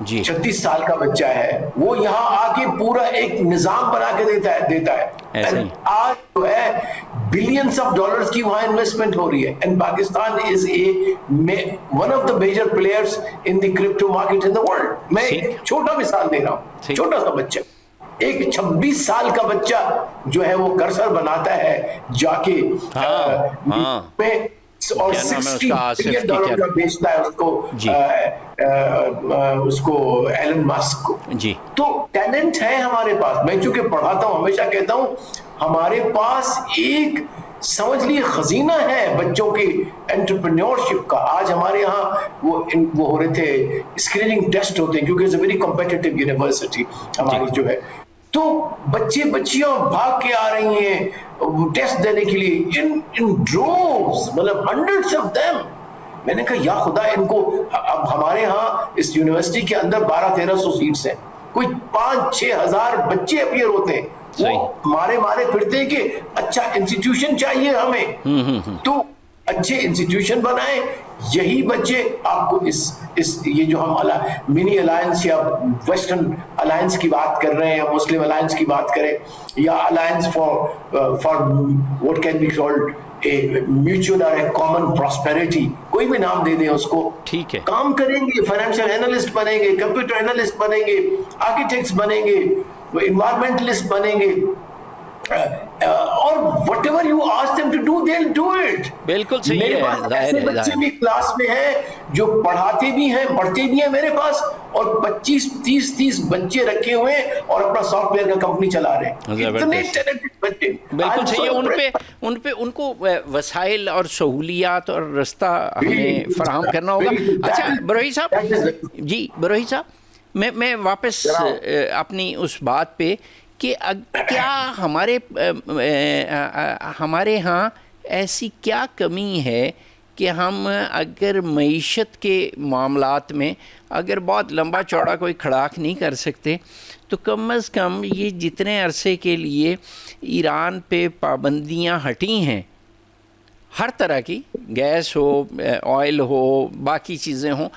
جی 36 سال کا بچہ ہے، وہ یہاں آ کے پورا ایک نظام بنا کے دیتا ہے. آج جو ہے بلینس آف ڈالرز کی وہاں انویسٹمنٹ ہو رہی ہے. And Pakistan is one of the major players in the crypto market in the world. میں ایک چھوٹا مثال دے رہا ہوں، چھوٹا سا بچہ، ایک 26 سال کا بچہ جو ہے وہ کرسر بناتا ہے جا کے اور $60 بلین کا بیچتا ہے اس کو ایلن ماسک کو. تو ٹیلنٹ ہے ہمارے پاس. میں چونکہ پڑھاتا ہوں ہمیشہ کہتا ہوں ہمارے پاس ایک سمجھ لیے خزینہ ہے بچوں کی انٹرپرینیورشپ کا. آج ہمارے ہاں وہ ہو رہے تھے اسکریننگ ٹیسٹ ہوتے ہیں کیونکہ it's a very competitive university ہماری جو ہے. تو بچے بچیاں بھاگ کے آ رہی ہیں ٹیسٹ دینے کے لیے ان ڈروز، مطلب ہنڈریڈس آف دیم. میں نے کہا یا خدا ان کو، اب ہمارے ہاں اس یونیورسٹی کے اندر 1200-1300 سیٹس ہیں، کوئی 5-6 ہزار بچے اپیئر ہوتے ہیں. وہ مارے پھرتے ہیں کہ اچھا انسٹیٹیوشن چاہیے ہمیں، تو اچھے انسٹیٹیوشن بنائیں. یہی بچے آپ کو اس یہ جو ہم منی الائنس یا ویسٹرن الائنس کی بات کر رہے ہیں یا مسلم الائنس کی بات کریں یا alliance for what can be called a mutual اور اے کامن پراسپیرٹی، کوئی بھی نام دے دیں اس کو، ٹھیک ہے، کام کریں گے. فائنینشیل اینالسٹ بنیں گے، کمپیوٹر اینالسٹ بنیں گے، آرکیٹیکٹس بنیں گے، انوائرمنٹلسٹ بنیں گے، اور whatever you ask them to do they will do it. بالکل صحیح ہے. میرے پاس ایسے بچے بھی کلاس میں ہیں جو پڑھاتے بھی ہیں پڑھتے بھی ہیں میرے پاس، اور 25-30 بچے رکھے ہوئے ہیں اور اپنا سافٹ ویئر کا کمپنی چلا رہے ہیں. اتنے ٹیلنٹڈ بچے. بالکل صحیح ہے. ان کو وسائل اور سہولیات اور رستہ ہمیں فراہم کرنا ہوگا. اچھا بروہی صاحب، میں واپس اپنی اس بات پہ کہ کیا ہمارے ہاں ایسی کیا کمی ہے کہ ہم اگر معیشت کے معاملات میں اگر بہت لمبا چوڑا کوئی کھڑاک نہیں کر سکتے تو کم از کم یہ جتنے عرصے کے لیے ایران پہ پابندیاں ہٹی ہیں، ہر طرح کی، گیس ہو، آئل ہو، باقی چیزیں ہوں،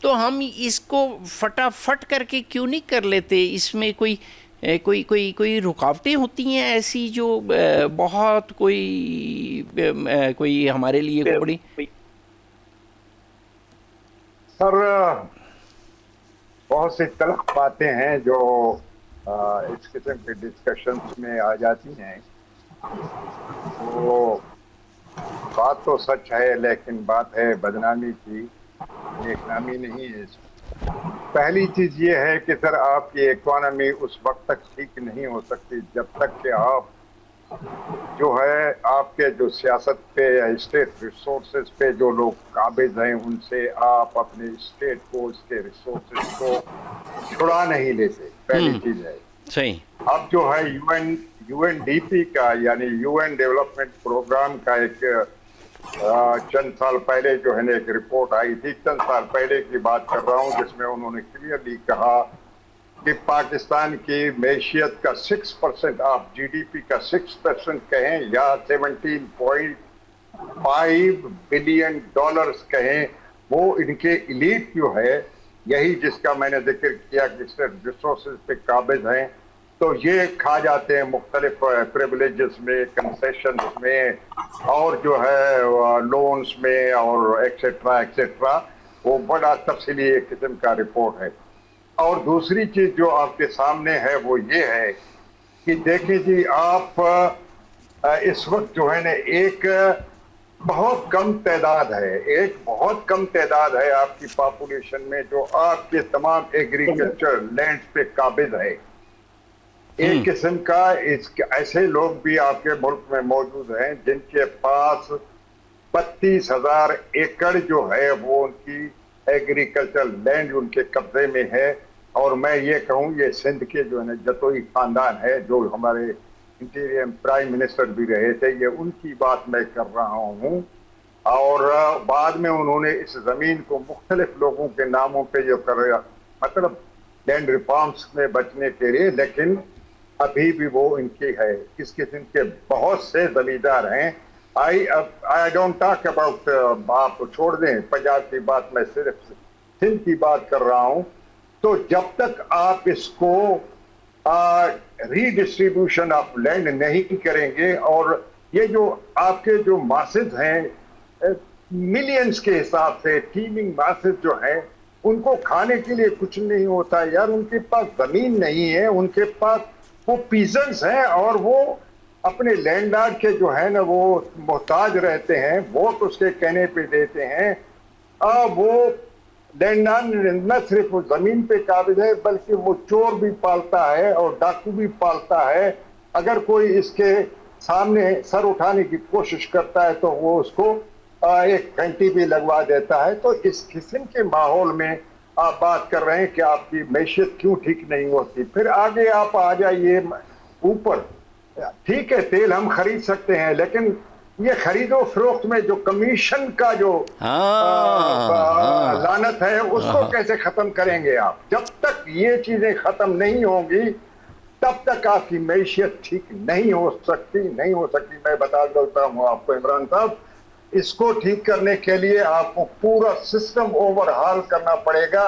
تو ہم اس کو فٹافٹ کر کے کیوں نہیں کر لیتے؟ اس میں کوئی رکاوٹیں ہوتی ہیں ایسی جو بہت کوئی ہمارے لیے بڑی؟ سر بہت سی تلخ باتیں ہیں جو اس قسم کے ڈسکشنز میں آ جاتی ہیں. وہ بات تو سچ ہے لیکن بات ہے بدنامی کی، نیک نامی نہیں ہے. پہلی چیز یہ ہے کہ سر آپ کی اکانومی اس وقت تک ٹھیک نہیں ہو سکتی جب تک کہ آپ جو ہے آپ کے جو سیاست پہ یا اسٹیٹ ریسورسز پہ جو لوگ قابض ہیں ان سے آپ اپنے اسٹیٹ کو، اس کے ریسورسز کو چھڑا نہیں لیتے. پہلی چیز ہے. صحیح. اب جو ہے یو این ڈی پی کا یعنی یو این ڈیولپمنٹ پروگرام کا ایک چند سال پہلے جو ہے نا ایک رپورٹ آئی تھی، چند سال پہلے کی بات کر رہا ہوں، جس میں انہوں نے کلیئرلی کہا کہ پاکستان کی معیشت کا 6% آپ جی ڈی پی کا 6% کہیں یا $17.5 بلین کہیں، وہ ان کے ایلیٹ جو ہے یہی جس کا میں نے ذکر کیا کہ ریسورسز پہ قابض ہیں، تو یہ کھا جاتے ہیں مختلف پریولیجز میں، کنسیشنز میں، اور جو ہے لونز میں اور ایکسیٹرا ایکسیٹرا. وہ بڑا تفصیلی ایک قسم کا رپورٹ ہے. اور دوسری چیز جو آپ کے سامنے ہے وہ یہ ہے کہ دیکھیں جی، آپ اس وقت جو ہے نا ایک بہت کم تعداد ہے آپ کی پاپولیشن میں جو آپ کے تمام ایگریکلچر لینڈ پہ قابض ہے. ایک قسم کا ایسے لوگ بھی آپ کے ملک میں موجود ہیں جن کے پاس 32,000 ایکڑ جو ہے وہ ان کی ایگریکلچر لینڈ ان کے قبضے میں ہے. اور میں یہ کہوں یہ سندھ کے جو ہے نا جتوئی خاندان ہے جو ہمارے انٹیریم پرائم منسٹر بھی رہے تھے، یہ ان کی بات میں کر رہا ہوں. اور بعد میں انہوں نے اس زمین کو مختلف لوگوں کے ناموں پہ جو کر رہا، مطلب لینڈ ریفارمز میں بچنے کے لیے، لیکن ابھی بھی وہ ان کی ہے. اس قسم کے بہت سے زمیندار ہیں. I don't talk about آپ چھوڑ دیں پنجاب کی بات، میں صرف سندھ کی بات کر رہا ہوں. تو جب تک آپ اس کو ری-ڈسٹریبیوشن آف لینڈ نہیں کریں گے، اور یہ جو آپ کے جو ماسز ہیں ملینز کے حساب سے، ٹیمنگ ماسز جو ہیں، ان کو کھانے کے لیے کچھ نہیں ہوتا یار، ان کے پاس زمین نہیں ہے، ان کے پاس وہ پیزنٹس ہیں اور وہ اپنے لینڈ لارڈ کے جو ہے نا وہ محتاج رہتے ہیں، ووٹ اس کے کہنے پہ دیتے ہیں. وہ لینڈ لارڈ نہ صرف وہ زمین پہ قابض ہے بلکہ وہ چور بھی پالتا ہے اور ڈاکو بھی پالتا ہے. اگر کوئی اس کے سامنے سر اٹھانے کی کوشش کرتا ہے تو وہ اس کو ایک گھنٹی بھی لگوا دیتا ہے. تو اس قسم کے ماحول میں آپ بات کر رہے ہیں کہ آپ کی معیشت کیوں ٹھیک نہیں ہوتی. پھر آگے آپ آ جائیے اوپر، ٹھیک ہے تیل ہم خرید سکتے ہیں، لیکن یہ خرید و فروخت میں جو کمیشن کا جو لعنت ہے اس کو کیسے ختم کریں گے آپ؟ جب تک یہ چیزیں ختم نہیں ہوں گی تب تک آپ کی معیشت ٹھیک نہیں ہو سکتی. میں بتا دیتا ہوں آپ کو عمران صاحب، اس کو ٹھیک کرنے کے لیے آپ کو پورا سسٹم اوور ہال کرنا پڑے گا.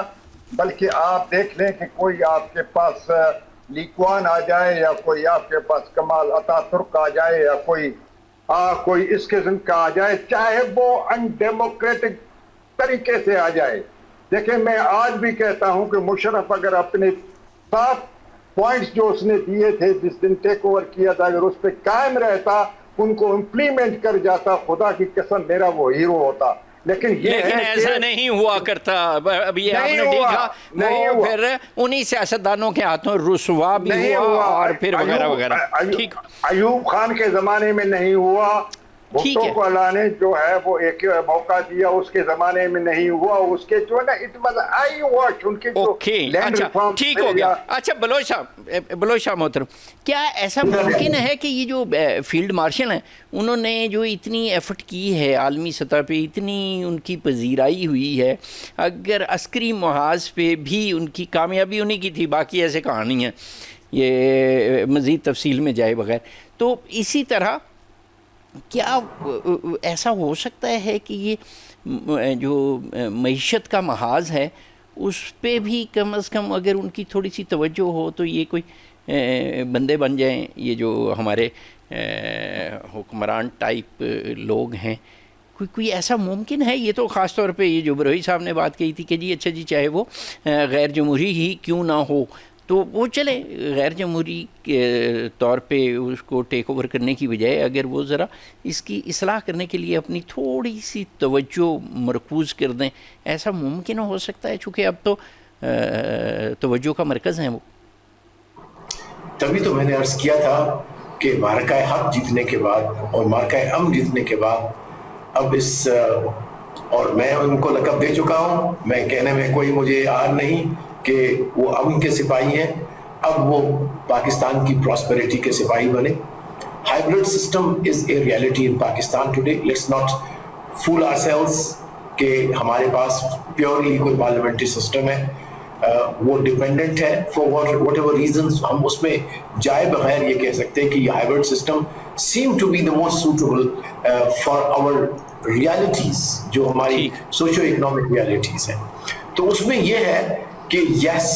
بلکہ آپ دیکھ لیں کہ کوئی آپ کے پاس لیکوان آ جائے یا کوئی آپ کے پاس کمال اتا ترک آ جائے یا کوئی اس قسم کا آ جائے، چاہے وہ ان ڈیموکریٹک طریقے سے آ جائے. دیکھیں میں آج بھی کہتا ہوں کہ مشرف اگر اپنے 7 پوائنٹس جو اس نے دیے تھے جس دن ٹیک اوور کیا تھا، اگر اس پہ قائم رہتا، ان کو امپلیمنٹ کر جاتا، خدا کی قسم میرا وہ ہیرو ہوتا. لیکن ایسا نہیں ہوا کرتا. ابھی آپ نے دیکھا وہ پھر انہی سیاستدانوں کے ہاتھوں رسوا بھی ہوا اور پھر وغیرہ وغیرہ. ایوب خان کے زمانے میں نہیں ہوا، بھٹو کو اللہ نے جو ہے وہ ایک موقع دیا، اس کے زمانے میں نہیں ہوا. اس کے جو ہے نا اٹ واز آئی واچ ان کے جو لینڈ ریفارم. ٹھیک ہو گیا. اچھا بلوچ صاحب محترم، کیا ایسا ممکن ہے کہ یہ جو فیلڈ مارشل ہیں انہوں نے جو اتنی ایفرٹ کی ہے عالمی سطح پہ، اتنی ان کی پذیرائی ہوئی ہے، اگر عسکری محاذ پہ بھی ان کی کامیابی انہی کی تھی، باقی ایسے کہانی ہیں یہ مزید تفصیل میں جائے بغیر، تو اسی طرح کیا ایسا ہو سکتا ہے کہ یہ جو معیشت کا محاذ ہے اس پہ بھی کم از کم اگر ان کی تھوڑی سی توجہ ہو تو یہ کوئی بندے بن جائیں، یہ جو ہمارے حکمران ٹائپ لوگ ہیں، کوئی ایسا ممکن ہے؟ یہ تو خاص طور پہ یہ جو بروئی صاحب نے بات کہی تھی کہ جی اچھا جی چاہے وہ غیر جمہوری ہی کیوں نہ ہو تو وہ چلے غیر جمہوری کے طور پہ اس کو ٹیک اوور کرنے کی بجائے اگر وہ ذرا اس کی اصلاح کرنے کے لیے اپنی تھوڑی سی توجہ مرکوز کر دیں، ایسا ممکن ہو سکتا ہے؟ چونکہ اب تو توجہ کا مرکز ہیں وہ. تبھی تو میں نے عرض کیا تھا کہ معرکہ حق جیتنے کے بعد اور معرکہ امن جیتنے کے بعد اب اس اور میں ان کو لقب دے چکا ہوں، میں کہنے میں کوئی مجھے آر نہیں کہ وہ امن کے سپاہی ہیں، اب وہ پاکستان کی پراسپیرٹی کے سپاہی بنے. Hybrid system is a reality in Pakistan today. Let's not fool ourselves کہ ہمارے پاس پیورلی کوئی پارلیمنٹری سسٹم ہے، وہ ڈیپینڈنٹ ہے فار واٹ ایور ریزنس. ہم اس میں جائے بغیر یہ کہہ سکتے ہیں کہ یہ hybrid system seem to be the most suitable for our realities, جو ہماری سوشو اکنامک ریالٹیز ہیں. تو اس میں یہ ہے کہ یس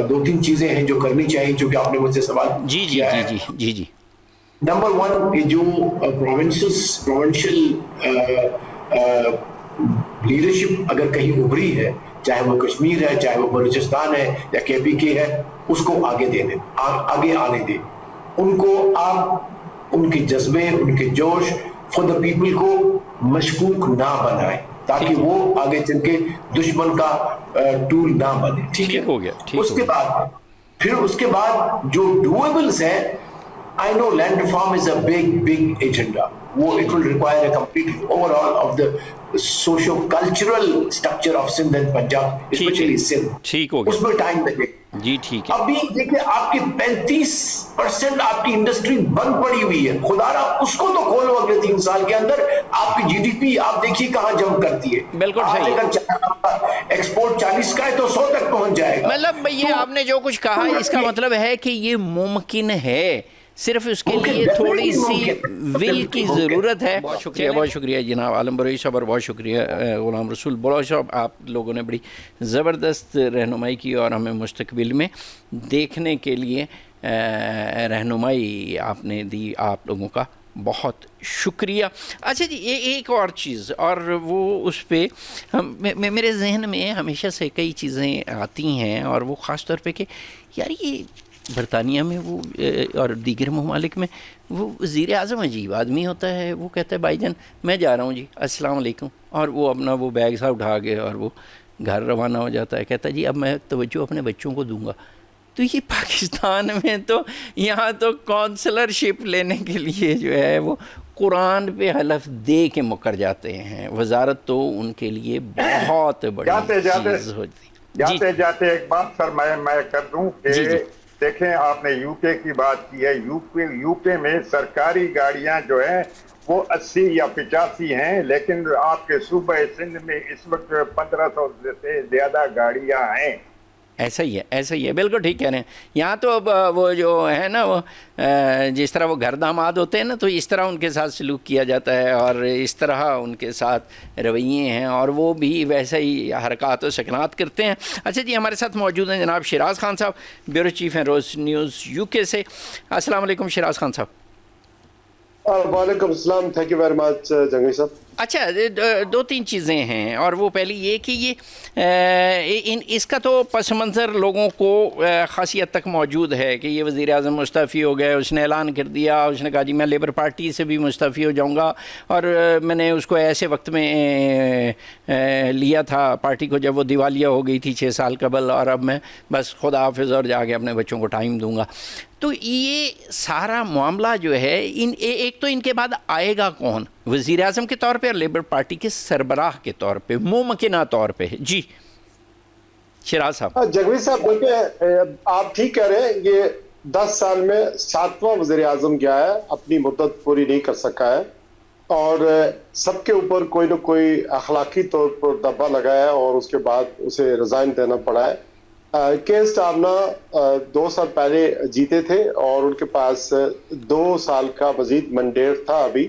2-3 چیزیں ہیں جو کرنی چاہیے، جو کہ آپ نے مجھ سے سوال کیا ہے. جی نمبر 1 کہ جو پروونشل لیڈرشپ اگر کہیں ابھری ہے، چاہے وہ کشمیر ہے، چاہے وہ بلوچستان ہے یا KPK ہے، اس کو آگے آگے آنے دیں. ان کو آپ ان کے جذبے، ان کے جوش فار دا پیپل کو مشکوک نہ بنائیں تاکہ وہ آگے چل کے دشمن کا ٹول نہ بنے. ٹھیک ہو گیا. اس کے بعد جو ڈویبلز ہیں، I know land reform is a big agenda. It will require a complete overhaul of the socio-cultural structure of Sindh and Punjab, especially Sindh. اس میں ٹائم لگے. جی ٹھیک ہے. ابھی دیکھیں آپ کی 35% آپ کی انڈسٹری بند پڑی ہوئی ہے. خدا را اس کو تو کھولو اگلے 3 سال کے اندر. آپ کی GDP آپ دیکھیے کہاں جمپ کرتی ہے. بالکل صحیح. ایکسپورٹ 40 کا ہے تو 100 تک پہنچ جائے گا. مطلب یہ آپ نے جو کچھ کہا اس کا مطلب ہے کہ یہ ممکن ہے. صرف اس کے لیے تھوڑی سی ول کی ضرورت ہے. بہت شکریہ جناب عالم بروئی صاحب، اور بہت شکریہ غلام رسول بلوچ صاحب. آپ لوگوں نے بڑی زبردست رہنمائی کی اور ہمیں مستقبل میں دیکھنے کے لیے رہنمائی آپ نے دی. آپ لوگوں کا بہت شکریہ. اچھا جی، ایک اور چیز، اور وہ اس پہ میرے ذہن میں ہمیشہ سے کئی چیزیں آتی ہیں، اور وہ خاص طور پہ کہ یار یہ برطانیہ میں وہ اور دیگر ممالک میں وہ وزیر اعظم عجیب آدمی ہوتا ہے. وہ کہتا ہے بھائی جان میں جا رہا ہوں جی، السلام علیکم، اور وہ اپنا وہ بیگ سا اٹھا کے اور وہ گھر روانہ ہو جاتا ہے. کہتا ہے جی اب میں توجہ اپنے بچوں کو دوں گا. تو یہ پاکستان میں تو یہاں تو کونسلرشپ لینے کے لیے جو ہے وہ قرآن پہ حلف دے کے مکر جاتے ہیں. وزارت تو ان کے لیے بہت بڑی چیز ہوتی. جاتے جاتے ایک بات سر میں کر دوں کہ دیکھیں، آپ نے یو کے کی بات کی ہے. یو کے میں سرکاری گاڑیاں جو ہیں وہ 80 یا 85 ہیں، لیکن آپ کے صوبہ سندھ میں اس وقت 1500 سے زیادہ گاڑیاں ہیں. ایسا ہی ہے، بالکل ٹھیک کہہ رہے ہیں. یہاں تو اب وہ جو ہے نا، وہ جس طرح وہ گھر داماد ہوتے ہیں نا، تو اس طرح ان کے ساتھ سلوک کیا جاتا ہے اور اس طرح ان کے ساتھ رویے ہیں، اور وہ بھی ویسے ہی حرکات و سکنات کرتے ہیں. اچھا جی، ہمارے ساتھ موجود ہیں جناب شیراز خان صاحب، بیورو چیف ہیں روز نیوز یو کے سے. السلام علیکم شیراز خان صاحب. وعلیکم السلام. تھینک یو ویری مچ جنگی صاحب. اچھا، دو تین چیزیں ہیں، اور وہ پہلی یہ کہ یہ اس کا تو پس منظر لوگوں کو خاصی حد تک موجود ہے کہ یہ وزیر اعظم مستعفی ہو گئے. اس نے اعلان کر دیا، اس نے کہا جی میں لیبر پارٹی سے بھی مستعفی ہو جاؤں گا، اور میں نے اس کو ایسے وقت میں لیا تھا پارٹی کو جب وہ دیوالیہ ہو گئی تھی 6 سال قبل، اور اب میں بس خدا حافظ اور جا کے اپنے بچوں کو ٹائم دوں گا. تو یہ سارا معاملہ جو ہے ایک تو ان کے بعد آئے گا کون، وزیر اعظم کے طور پہ اور لیبر پارٹی کے سربراہ کے طور پہ، ممکنہ طور پہ. جی شیراز صاحب. جگوی صاحب دیکھیں، آپ ٹھیک کہہ رہے ہیں، یہ 10 سال میں 7واں وزیر اعظم گیا ہے، اپنی مدت پوری نہیں کر سکا ہے، اور سب کے اوپر کوئی نہ کوئی اخلاقی طور پر دبا لگا ہے، اور اس کے بعد اسے ریزائن دینا پڑا ہے. کے اسٹارنا 2 سال پہلے جیتے تھے، اور ان کے پاس 2 سال کا مزید مینڈیٹ تھا. ابھی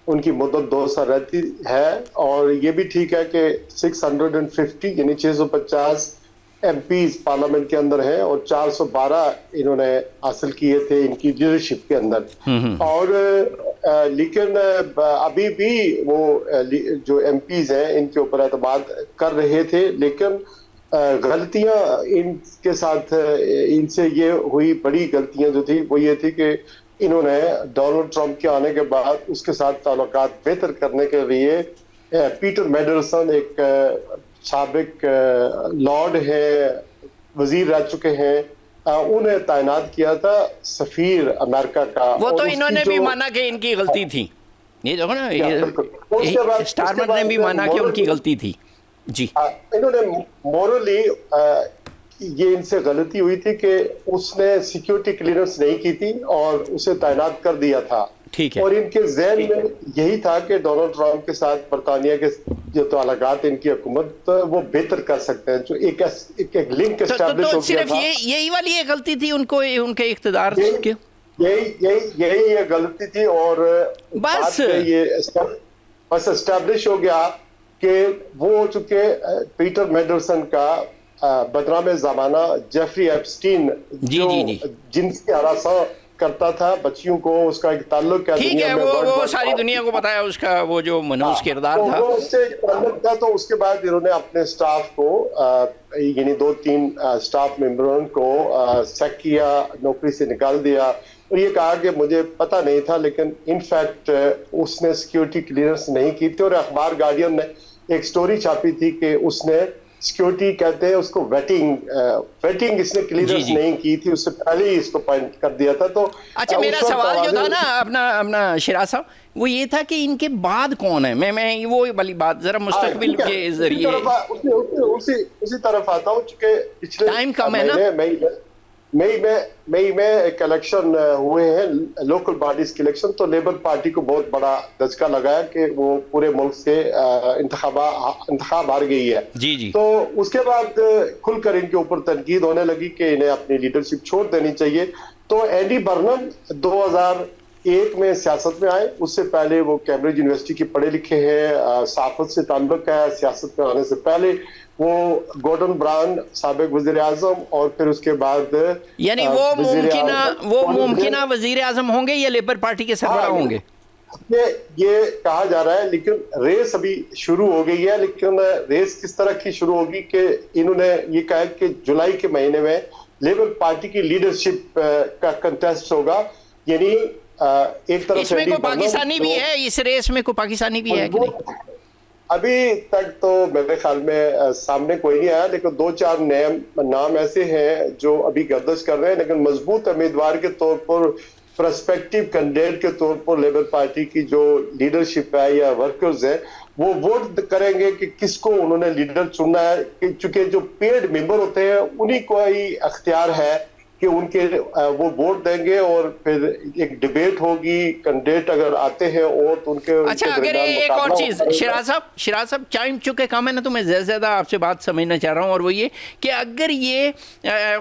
ان کی مدت 2 سال رہتی ہے، اور یہ بھی ٹھیک ہے کہ 650 یعنی 650 ایم پیز پارلیمنٹ کے اندر ہیں، اور 412 انہوں نے حاصل کیے تھے ان کی لیڈرشپ کے اندر. اور لیکن ابھی بھی وہ جو ایم پیز ہیں ان کے اوپر اعتماد کر رہے تھے، لیکن غلطیاں ان کے ساتھ ان سے یہ ہوئی، بڑی غلطیاں جو تھی وہ یہ تھی کہ انہوں نے ڈونلڈ ٹرمپ کے آنے کے بعد اس کے ساتھ تعلقات بہتر کرنے کے لیے پیٹر میڈرسن، ایک سابق لارڈ ہے، وزیر رہ چکے ہیں، انہیں تعینات کیا تھا سفیر امریکہ کا. وہ تو انہوں نے بھی مانا کہ ان کی غلطی تھی. یہ دیکھو نا، سٹارمر نے بھی مانا کہ ان کی غلطی تھی. جی، انہوں نے مورلی یہ ان سے غلطی ہوئی تھی کہ اس نے سیکیورٹی کلیئرنس نہیں کی تھی اور اسے تعینات کر دیا تھا. اور ان کے ذہن میں یہی تھا کہ ڈونلڈ ٹرمپ کے ساتھ برطانیہ کے جو تعلقات ان کی حکومت وہ بہتر کر سکتے ہیں، جو ایک لنک اسٹیبلش ہو گیا تھا. صرف یہی والی ایک غلطی تھی ان کو، ان کے اقتدار کی، یہی یہ غلطی تھی. اور بس اسٹیبلش ہو گیا کہ وہ چونکہ پیٹر میڈرسن کا بدنام زمانہ جیفری ایپسٹین جو جنسی ہراساں کرتا تھا بچیوں کو، اس کا ایک تعلق کیا ٹھیک ہے، وہ ساری دنیا کو بتایا، اس کا وہ جو منحوس کردار تھا وہ اس سے تعلق تھا. تو اس کے بعد انہوں نے اپنے سٹاف کو یعنی 2-3 سٹاف ممبروں کو سیک کیا، نوکری سے نکال دیا، اور یہ کہا کہ مجھے پتہ نہیں تھا، لیکن انفیکٹ اس نے سیکیورٹی کلیئرنس نہیں کی تھی. اور اخبار گارڈین نے ایک سٹوری چھاپی تھی کہ اس نے سیکیورٹی کہتے ہیں اس کو ویٹنگ اس نے کلیئرنس نہیں کی تھی، اس سے پہلے ہی اس کو پوائنٹ کر دیا تھا. تو اچھا، میرا سوال جو تھا نا اپنا شیراز صاحب، وہ یہ تھا کہ ان کے بعد کون ہے؟ میں وہ والی بات ذرا مستقبل کے ذریعے اسی طرف آتا ہوں، چونکہ پچھلے ٹائم کم ہے نا، مئی میں ایک الیکشن ہوئے ہیں، لوکل باڈیز کے الیکشن. تو لیبر پارٹی کو بہت بڑا دھچکا لگا کہ وہ پورے ملک سے انتخاب ہار گئی ہے. جی. تو اس کے بعد کھل کر ان کے اوپر تنقید ہونے لگی کہ انہیں اپنی لیڈرشپ چھوڑ دینی چاہیے. تو اینڈی برنم 2001 میں سیاست میں آئے. اس سے پہلے وہ کیمبرج یونیورسٹی کے پڑھے لکھے ہیں, صحافت سے تعلق ہے. سیاست میں آنے سے پہلے وہ گورڈن براؤن سابق وزیر اعظم اور پھر اس کے بعد یعنی وہ ممکنہ وزیر اعظم ہوں گے یا لیبر پارٹی کے سربراہ ہوں گے؟ یہ کہا جا رہا ہے, لیکن ریس ابھی شروع ہو گئی ہے. لیکن ریس کس طرح کی شروع ہوگی کہ انہوں نے یہ کہا کہ جولائی کے مہینے میں لیبر پارٹی کی لیڈرشپ کا کنٹیسٹ ہوگا. یعنی ایک طرف اس میں کوئی پاکستانی بھی ہے, اس ریس میں کوئی پاکستانی بھی ہے کہ نہیں؟ ابھی تک تو میرے خیال میں سامنے کوئی نہیں آیا, لیکن 2-4 نام ایسے ہیں جو ابھی گردش کر رہے ہیں. لیکن مضبوط امیدوار کے طور پر, پرسپیکٹیو کینڈیڈیٹ کے طور پر لیبر پارٹی کی جو لیڈرشپ ہے یا ورکرز ہیں وہ ووٹ کریں گے کہ کس کو انہوں نے لیڈر چننا ہے. چونکہ جو پیڈ ممبر ہوتے ہیں انہی کو ہی اختیار ہے کہ ان کے وہ ووٹ دیں گے اور پھر ایک ڈیبیٹ ہوگی. کینڈیڈیٹ اگر آتے ہیں اور تو ان کے اچھا, اگر ایک اور چیز شیراز صاحب ٹائم چونکہ کم ہے نا, تو میں زیادہ آپ سے بات سمجھنا چاہ رہا ہوں, اور وہ یہ کہ اگر یہ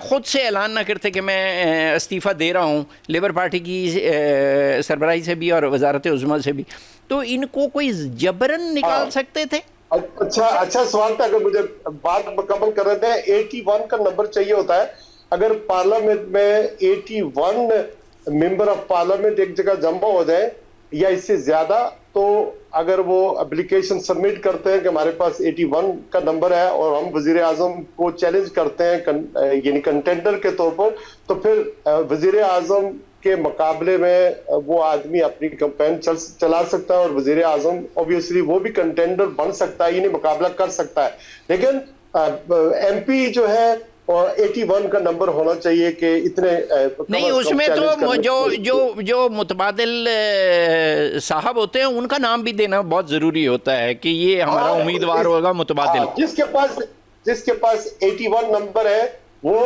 خود سے اعلان نہ کرتے کہ میں استعفیٰ دے رہا ہوں لیبر پارٹی کی سربراہی سے بھی اور وزارت عظمیٰ سے بھی, تو ان کو کوئی جبرن نکال سکتے تھے؟ اچھا سوال تھا. اگر مجھے بات مکمل کر رہے تھے, 81 کا نمبر چاہیے ہوتا ہے. اگر پارلیمنٹ میں 81 ممبر آف پارلیمنٹ ایک جگہ جمع ہو جائے یا اس سے زیادہ, تو اگر وہ اپلیکیشن سبمٹ کرتے ہیں کہ ہمارے پاس 81 کا نمبر ہے اور ہم وزیر اعظم کو چیلنج کرتے ہیں یعنی کنٹینڈر کے طور پر, تو پھر وزیر اعظم کے مقابلے میں وہ آدمی اپنی کمپین چلا سکتا ہے اور وزیر اعظم اوبیسلی وہ بھی کنٹینڈر بن سکتا ہے, یعنی مقابلہ کر سکتا ہے. لیکن ایم پی جو ہے اور 81 کا نمبر ہونا چاہیے کہ اتنے نہیں. اس میں تو جو متبادل صاحب ہوتے ہیں ان کا نام بھی دینا بہت ضروری ہوتا ہے کہ یہ ہمارا امیدوار ہوگا متبادل. جس کے پاس 81 نمبر ہے وہ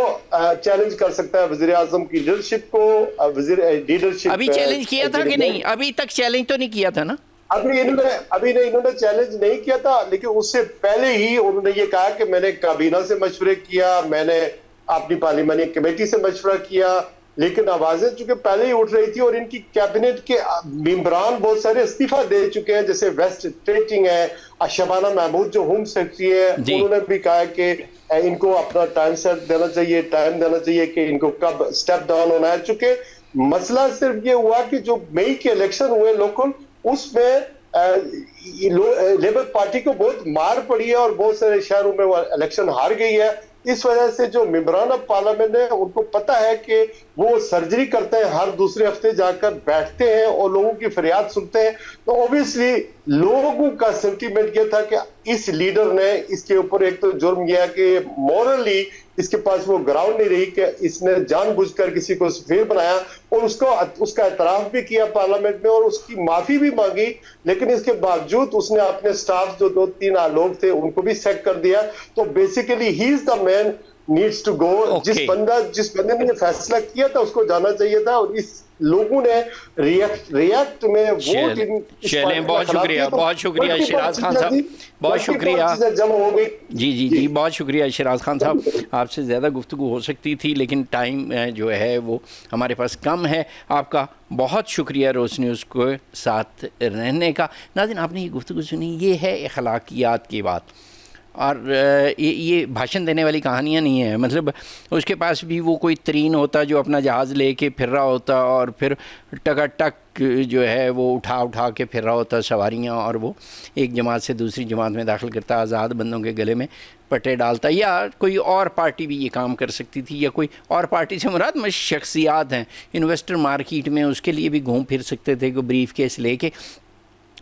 چیلنج کر سکتا ہے وزیر اعظم کی لیڈرشپ کو. لیڈرشپ ابھی چیلنج کیا تھا کہ نہیں؟ ابھی تک چیلنج تو نہیں کیا تھا نا؟ ابھی انہوں نے چیلنج نہیں کیا تھا, لیکن اس سے پہلے ہی انہوں نے یہ کہا کہ میں نے کابینہ سے مشورے کیا, میں نے اپنی پارلیمانی کمیٹی سے مشورہ کیا. لیکن آوازیں چونکہ پہلے ہی اٹھ رہی تھی اور ان کی کیبنٹ کے ممبران بہت سارے استعفیٰ دے چکے ہیں, جیسے ویسٹ ٹریٹنگ ہے, شبانہ محمود جو ہوم سیکرٹری ہے, انہوں نے بھی کہا کہ ان کو اپنا ٹائم دینا چاہیے کہ ان کو کب سٹیپ ڈاؤن ہونا ہے. چونکہ مسئلہ صرف یہ ہوا کہ جو مئی کے الیکشن ہوئے لوکل, اس میں لیبر پارٹی کو بہت مار پڑی ہے اور بہت سارے شہروں میں وہ الیکشن ہار گئی ہے. اس وجہ سے جو ممبران آف پارلیمنٹ ہیں ان کو پتا ہے کہ وہ سرجری کرتے ہیں, ہر دوسرے ہفتے جا کر بیٹھتے ہیں اور لوگوں کی فریاد سنتے ہیں. تو اوبیسلی لوگوں کا سینٹیمنٹ یہ تھا کہ اس لیڈر نے اس کے اوپر ایک تو جرم کیا کہ مورلی اس کے پاس وہ گراؤنڈ نہیں رہی کہ اس نے جان بوجھ کر کسی کو سفیر بنایا, اور اس کا اعتراف بھی کیا پارلیمنٹ میں اور اس کی معافی بھی مانگی. لیکن اس کے باوجود اس نے اپنے سٹاف جو 2-3 لوگ تھے ان کو بھی سیک کر دیا. تو basically he is the man needs to go. جس بندے نے فیصلہ کیا تھا اس کو جانا چاہیے تھا, اور اس لوگوں نے ریاکٹ میں ووٹ. بہت شکریہ شیراز خان صاحب, بہت شکریہ. جی بہت شکریہ شیراز خان صاحب. آپ سے زیادہ گفتگو ہو سکتی تھی لیکن ٹائم جو ہے وہ ہمارے پاس کم ہے. آپ کا بہت شکریہ روز نیوز کو ساتھ رہنے کا. ناظرین, آپ نے یہ گفتگو سنی, یہ ہے اخلاقیات کی بات, اور یہ بھاشن دینے والی کہانیاں نہیں ہیں. مطلب اس کے پاس بھی وہ کوئی ترین ہوتا جو اپنا جہاز لے کے پھر رہا ہوتا اور پھر ٹکا ٹک جو ہے وہ اٹھا کے پھر رہا ہوتا سواریاں, اور وہ ایک جماعت سے دوسری جماعت میں داخل کرتا, آزاد بندوں کے گلے میں پٹے ڈالتا. یا کوئی اور پارٹی بھی یہ کام کر سکتی تھی, یا کوئی اور پارٹی سے مراد شخصیات ہیں. انویسٹر مارکیٹ میں اس کے لیے بھی گھوم پھر سکتے تھے کوئی بریف کیس لے کے.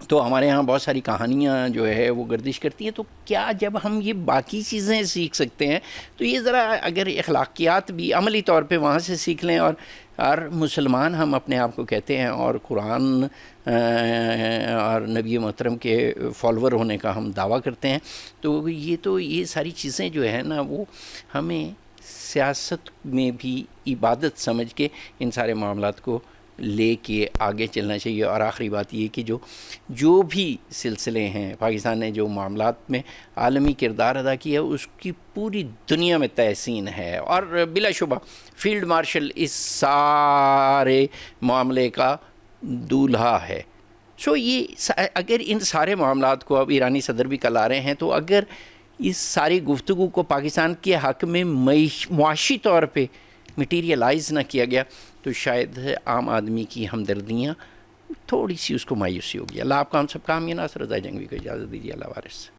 تو ہمارے ہاں بہت ساری کہانیاں جو ہے وہ گردش کرتی ہیں. تو کیا جب ہم یہ باقی چیزیں سیکھ سکتے ہیں تو یہ ذرا اگر اخلاقیات بھی عملی طور پہ وہاں سے سیکھ لیں, اور مسلمان ہم اپنے آپ کو کہتے ہیں اور قرآن اور نبی محترم کے فالوور ہونے کا ہم دعویٰ کرتے ہیں, تو یہ ساری چیزیں جو ہے نا وہ ہمیں سیاست میں بھی عبادت سمجھ کے ان سارے معاملات کو لے کے آگے چلنا چاہیے. اور آخری بات یہ کہ جو بھی سلسلے ہیں پاکستان نے جو معاملات میں عالمی کردار ادا کیا اس کی پوری دنیا میں تحسین ہے, اور بلا شبہ فیلڈ مارشل اس سارے معاملے کا دولہا ہے. یہ اگر ان سارے معاملات کو اب ایرانی صدر بھی کل آ رہے ہیں, تو اگر اس ساری گفتگو کو پاکستان کے حق میں معاشی طور پہ مٹیریلائز نہ کیا گیا تو شاید عام آدمی کی ہمدردیاں تھوڑی سی اس کو مایوسی ہوگی. اللہ آپ کا ہم سب کا حامی. ناصر رضا جنگوی کو اجازت دیجیے. اللہ وارث.